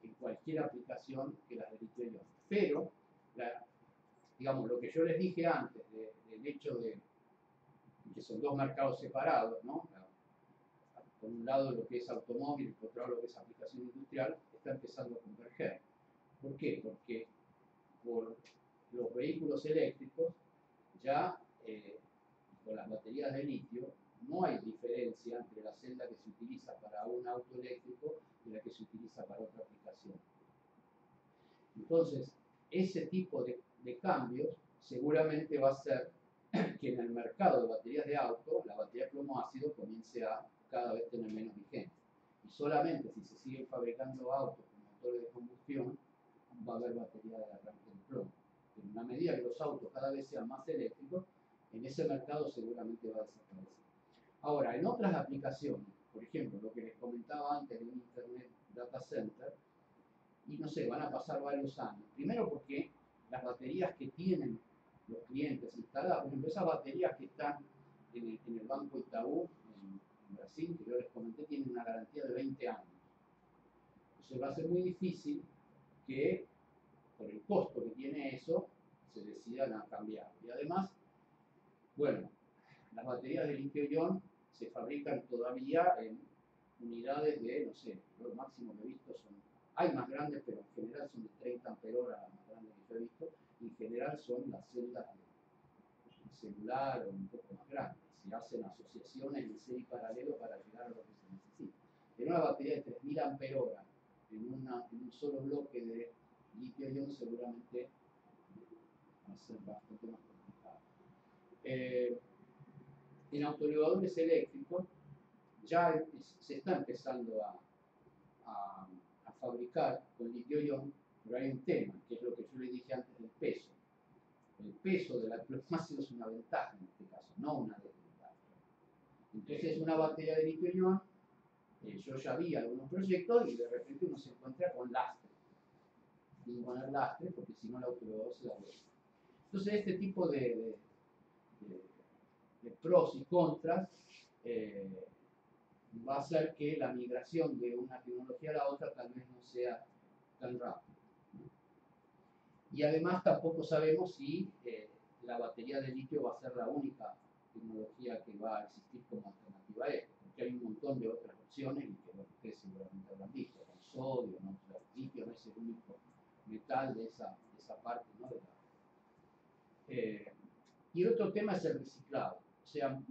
en cualquier aplicación que las de litio-ion. Pero, digamos, lo que yo les dije antes del hecho de que son dos mercados separados, ¿no? Por un lado lo que es automóvil y por otro lado lo que es aplicación industrial, está empezando a converger. ¿Por qué? Porque por los vehículos eléctricos ya con las baterías de litio no hay diferencia entre la celda que se utiliza para un auto eléctrico y la que se utiliza para otra aplicación. Entonces, ese tipo de cambios seguramente va a hacer que en el mercado de baterías de auto la batería de plomo ácido comience a cada vez tener menos vigencia. Y solamente si se siguen fabricando autos con motores de combustión va a haber batería de arranque de plomo. En una medida que los autos cada vez sean más eléctricos, en ese mercado seguramente va a desaparecer. Ahora, en otras aplicaciones, por ejemplo, lo que les comentaba antes de un Internet Data Center, y no sé, van a pasar varios años. Primero porque las baterías que tienen los clientes instaladas, por ejemplo, esas baterías que están en el Banco Itaú, en Brasil, que yo les comenté, tienen una garantía de 20 años. Entonces va a ser muy difícil que, por el costo que tiene eso, se decidan a cambiar. Y además, bueno, las baterías de litio-ion se fabrican todavía en unidades de, no sé, lo máximo que he visto son, hay más grandes, pero en general son de 30 amperoras, las más grandes que yo he visto, y en general son las celdas de celular o un poco más grandes. Se hacen asociaciones en serie paralelo para llegar a lo que se necesita. En una batería de 3000 amperoras, en un solo bloque de litio-ion, seguramente va a ser bastante más complicado. En autoelevadores eléctricos ya se está empezando a fabricar con litio-ion, pero hay un tema, que es lo que yo le dije antes del peso. El peso del plomácido es una ventaja en este caso, no una desventaja. Entonces una batería de litio-ion, yo ya vi algunos proyectos y de repente uno se encuentra con lastre. Sin poner lastre porque si no el autoelevador se da vuelta. Entonces este tipo de pros y contras va a hacer que la migración de una tecnología a la otra tal vez no sea tan rápida. Y además tampoco sabemos si la batería de litio va a ser la única tecnología que va a existir como alternativa a esto, porque hay un montón de otras opciones y que ustedes seguramente habrán visto, el sodio, ¿no? O sea, el litio no es el único metal de esa parte, ¿no? Y el otro tema es el reciclado. O sea,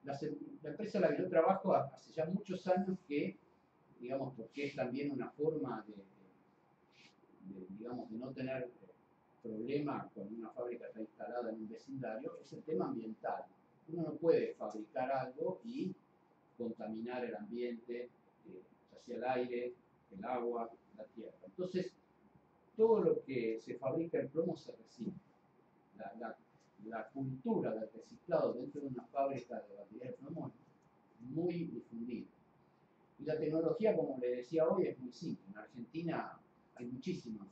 la empresa en la que yo trabajo hace ya muchos años que, digamos, porque es también una forma digamos, de no tener problema cuando una fábrica está instalada en un vecindario, es el tema ambiental. Uno no puede fabricar algo y contaminar el ambiente, ya sea el aire, el agua, la tierra. Entonces, todo lo que se fabrica en plomo se recicla. La cultura del reciclado dentro de una fábrica de baterías de plomo es muy difundida. Y la tecnología, como le decía hoy, es muy simple. En Argentina hay muchísimas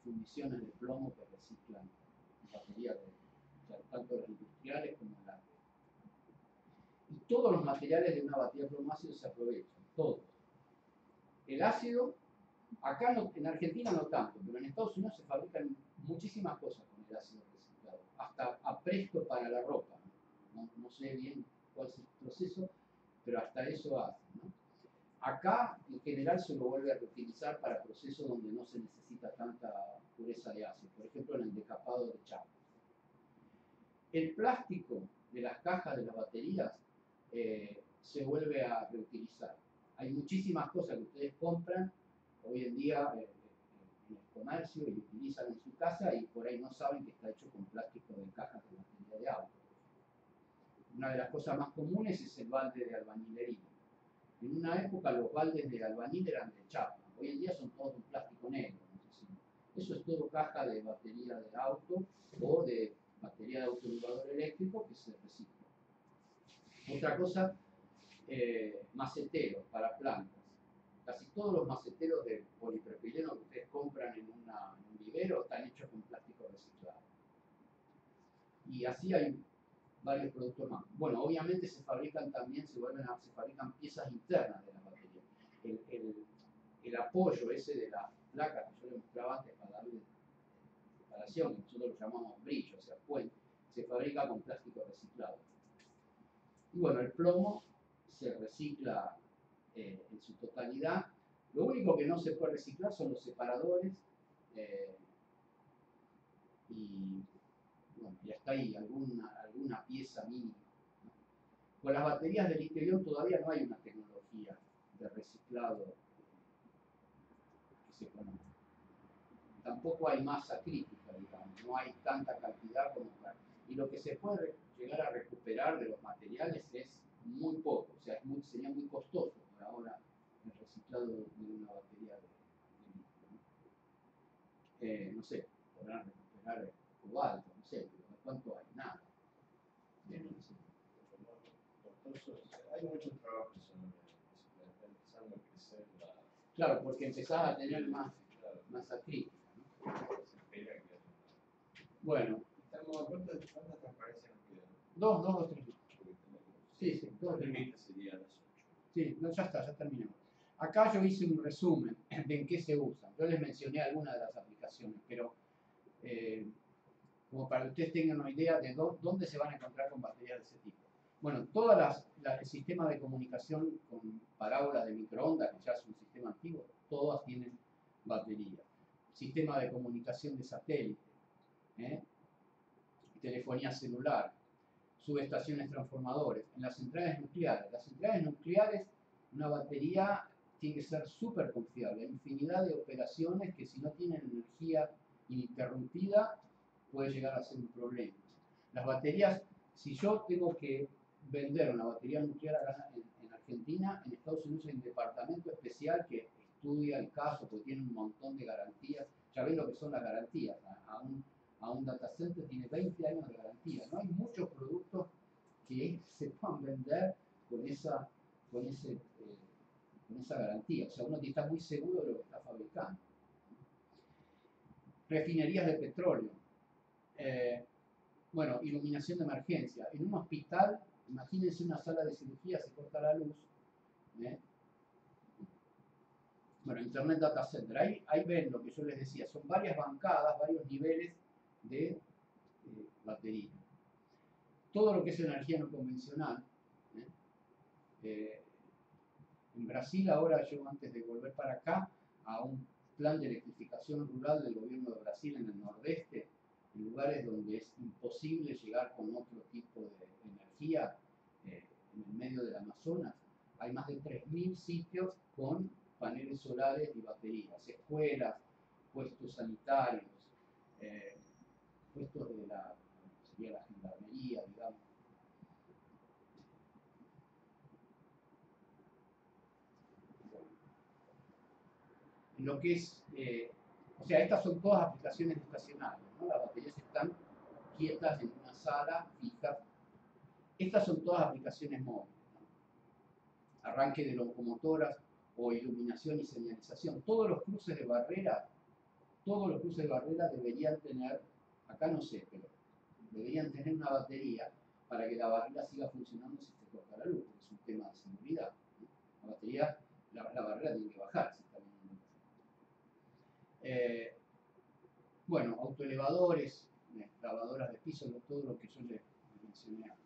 fundiciones de plomo que reciclan baterías, o sea, tanto las industriales como las de... Y todos los materiales de una batería de plomo ácido se aprovechan, todos. El ácido, acá no, en Argentina no tanto, pero en Estados Unidos se fabrican muchísimas cosas con el ácido reciclado, hasta apresto para la ropa. No sé bien cuál es el proceso, pero hasta eso hacen, ¿no? Acá, en general, se lo vuelve a reutilizar para procesos donde no se necesita tanta pureza de ácido, por ejemplo, en el decapado de chapas. El plástico de las cajas de las baterías se vuelve a reutilizar. Hay muchísimas cosas que ustedes compran hoy en día en el comercio y utilizan en su casa y por ahí no saben que está hecho con plástico de cajas de batería de auto. Una de las cosas más comunes es el balde de albañilería. En una época los baldes de albañil eran de chapa, hoy en día son todos de plástico negro. Eso es todo caja de batería de auto o de batería de autoelevador eléctrico que se recicla. Otra cosa, maceteros para plantas. Casi todos los maceteros de polipropileno que ustedes compran en un vivero están hechos con plástico reciclado. Y así hay varios productos más. Bueno, obviamente se fabrican también, se fabrican piezas internas de la batería. El apoyo ese de la placa que yo le mostraba antes para darle separación, que nosotros lo llamamos brillo, o sea, puente, se fabrica con plástico reciclado. Y bueno, el plomo se recicla en su totalidad. Lo único que no se puede reciclar son los separadores y bueno, ya está ahí alguna pieza mínima, ¿no? Con las baterías de litio-ion todavía no hay una tecnología de reciclado que se conozca. Tampoco hay masa crítica, digamos, no hay tanta cantidad como para... Y lo que se puede llegar a recuperar de los materiales es muy poco, o sea, sería muy costoso por ahora el reciclado de una batería de litio, ¿no? No sé, podrán recuperar cobalto, no sé, pero ¿de cuánto hay? Nada. Hay mucho trabajo sobre está empezando a crecer la... Claro, porque empezás a tener masa crítica, ¿no? Se espera que... Bueno. ¿Cuánta transparencia nos queda? Dos o tres. Sí, dos o tres. Límite sería las 8. Sí, no, ya está, ya terminamos. Acá yo hice un resumen de en qué se usan. Yo les mencioné algunas de las aplicaciones, pero como para que ustedes tengan una idea de dónde se van a encontrar con baterías de ese tipo. Bueno, el sistema de comunicación con parábola de microondas, que ya es un sistema antiguo, todas tienen batería. Sistema de comunicación de satélite, telefonía celular, subestaciones transformadores, en las centrales nucleares, una batería tiene que ser súper confiable. Hay infinidad de operaciones que si no tienen energía ininterrumpida puede llegar a ser un problema. Las baterías, si yo tengo que vender una batería nuclear acá en Argentina, en Estados Unidos hay un departamento especial que estudia el caso, porque tiene un montón de garantías. Ya ven lo que son las garantías. A un data center tiene 20 años de garantía. No hay muchos productos que se puedan vender con esa garantía. O sea, uno está muy seguro de lo que está fabricando. Refinerías de petróleo. Bueno, iluminación de emergencia. En un hospital, imagínense una sala de cirugía, se corta la luz. Bueno, Internet Data Center. Ahí ven lo que yo les decía. Son varias bancadas, varios niveles de batería. Todo lo que es energía no convencional. En Brasil ahora, yo antes de volver para acá, a un plan de electrificación rural del gobierno de Brasil en el nordeste, en lugares donde es imposible llegar con otro tipo de energía, en el medio del Amazonas, hay más de 3.000 sitios con paneles solares y baterías, escuelas, puestos sanitarios, puestos de la gendarmería, digamos. Lo que es, o sea, estas son todas aplicaciones estacionarias, ¿no? Las baterías están quietas en una sala, fijas. Estas son todas aplicaciones móviles, ¿no? Arranque de locomotoras o iluminación y señalización. Todos los cruces de barrera deberían tener, acá no sé, pero deberían tener una batería para que la barrera siga funcionando si se corta la luz, porque es un tema de seguridad, ¿no? La batería, la barrera tiene que bajar si está viniendo luz. Bueno, autoelevadores, lavadoras de piso, todo lo que yo les mencioné antes.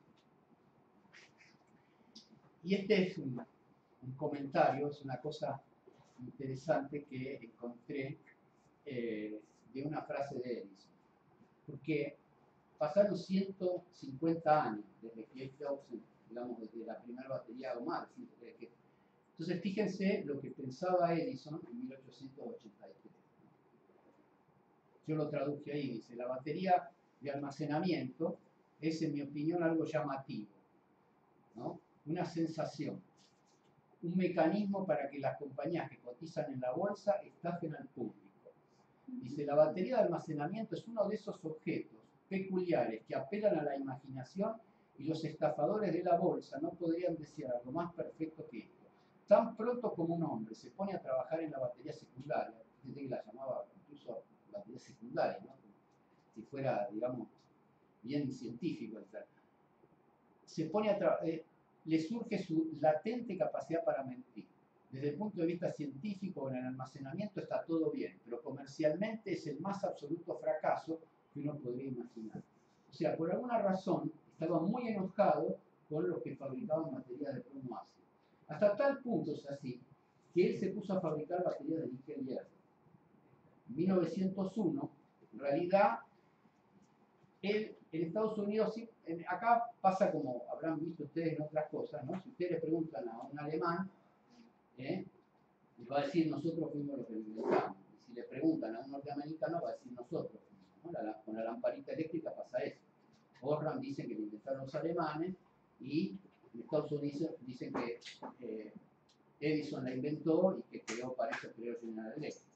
Y este es un comentario, es una cosa interesante que encontré de una frase de Edison. Porque pasaron 150 años desde que digamos, desde la primera batería o más. Entonces, fíjense lo que pensaba Edison en 1883. Yo lo traduje ahí, dice, la batería de almacenamiento es, en mi opinión, algo llamativo, ¿no? Una sensación, un mecanismo para que las compañías que cotizan en la bolsa estafen al público. Dice, la batería de almacenamiento es uno de esos objetos peculiares que apelan a la imaginación y los estafadores de la bolsa no podrían desear algo más perfecto que esto. Tan pronto como un hombre se pone a trabajar en la batería secundaria, desde que la llamaba incluso batería secundaria, ¿no? Si fuera, digamos, bien científico, se pone a le surge su latente capacidad para mentir. Desde el punto de vista científico, en el almacenamiento está todo bien, pero comercialmente es el más absoluto fracaso que uno podría imaginar. O sea, por alguna razón, estaba muy enojado con los que fabricaban baterías de plomo ácido. Hasta tal punto es así, que él se puso a fabricar baterías de níquel hierro. En 1901, en realidad, él en Estados Unidos, acá pasa como habrán visto ustedes en otras cosas, ¿no? Si ustedes le preguntan a un alemán, les va a decir nosotros fuimos los que lo inventamos. Y si le preguntan a un norteamericano, va a decir nosotros fuimos, ¿no? Con la lamparita eléctrica pasa eso. Osram dice que lo inventaron los alemanes y en Estados Unidos dicen que Edison la inventó y que creó, para eso creó General Electric.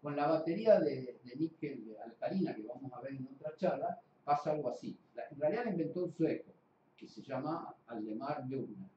Con la batería de níquel de alcalina que vamos a ver en otra charla, pasa algo así. En realidad la inventó un sueco que se llama Aldemar Ljungner.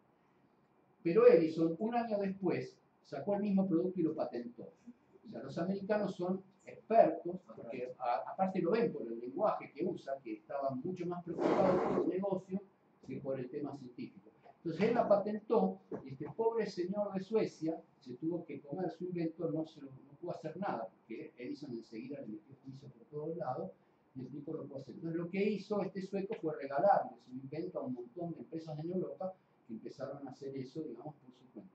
Pero Edison, un año después, sacó el mismo producto y lo patentó. O sea, los americanos son expertos, porque aparte lo ven por el lenguaje que usan, que estaban mucho más preocupados por el negocio que por el tema científico. Entonces él la patentó y este pobre señor de Suecia se tuvo que comer su invento, no pudo hacer nada, porque Edison enseguida le metió juicio por todos lados y el tipo lo pudo hacer. Entonces lo que hizo este sueco fue regalarle su invento a un montón de empresas en Europa que empezaron a hacer eso, digamos, por su cuenta.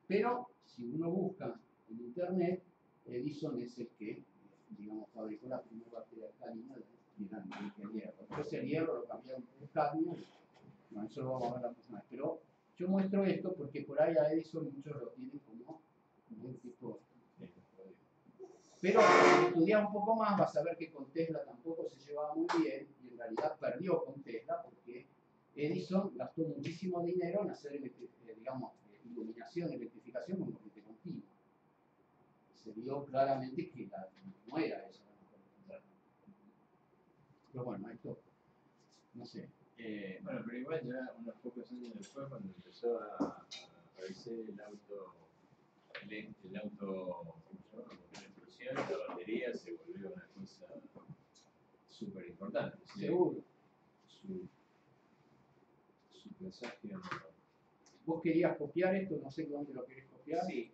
Pero si uno busca en internet, Edison es el que, digamos, fabricó la primera batería alcalina de hierro. Después el hierro lo cambiaron por cadmio. Bueno, eso lo vamos a ver la próxima vez. Pero yo muestro esto porque por ahí a Edison muchos lo tienen como un tipo de Pero si estudias un poco más vas a ver que con Tesla tampoco se llevaba muy bien y en realidad perdió con Tesla porque Edison gastó muchísimo dinero en hacer digamos, iluminación, electrificación con corriente continua. Se vio claramente que no era esa la mejor alternativa. Pero bueno, esto, no sé. Bueno, pero igual ya unos pocos años después, cuando empezó a aparecer el auto, ¿cómo se llama? Con la explosión, la batería se volvió una cosa súper importante. ¿Sí? Seguro. Su presagio no. Vos querías copiar esto, no sé dónde lo querés copiar. Sí,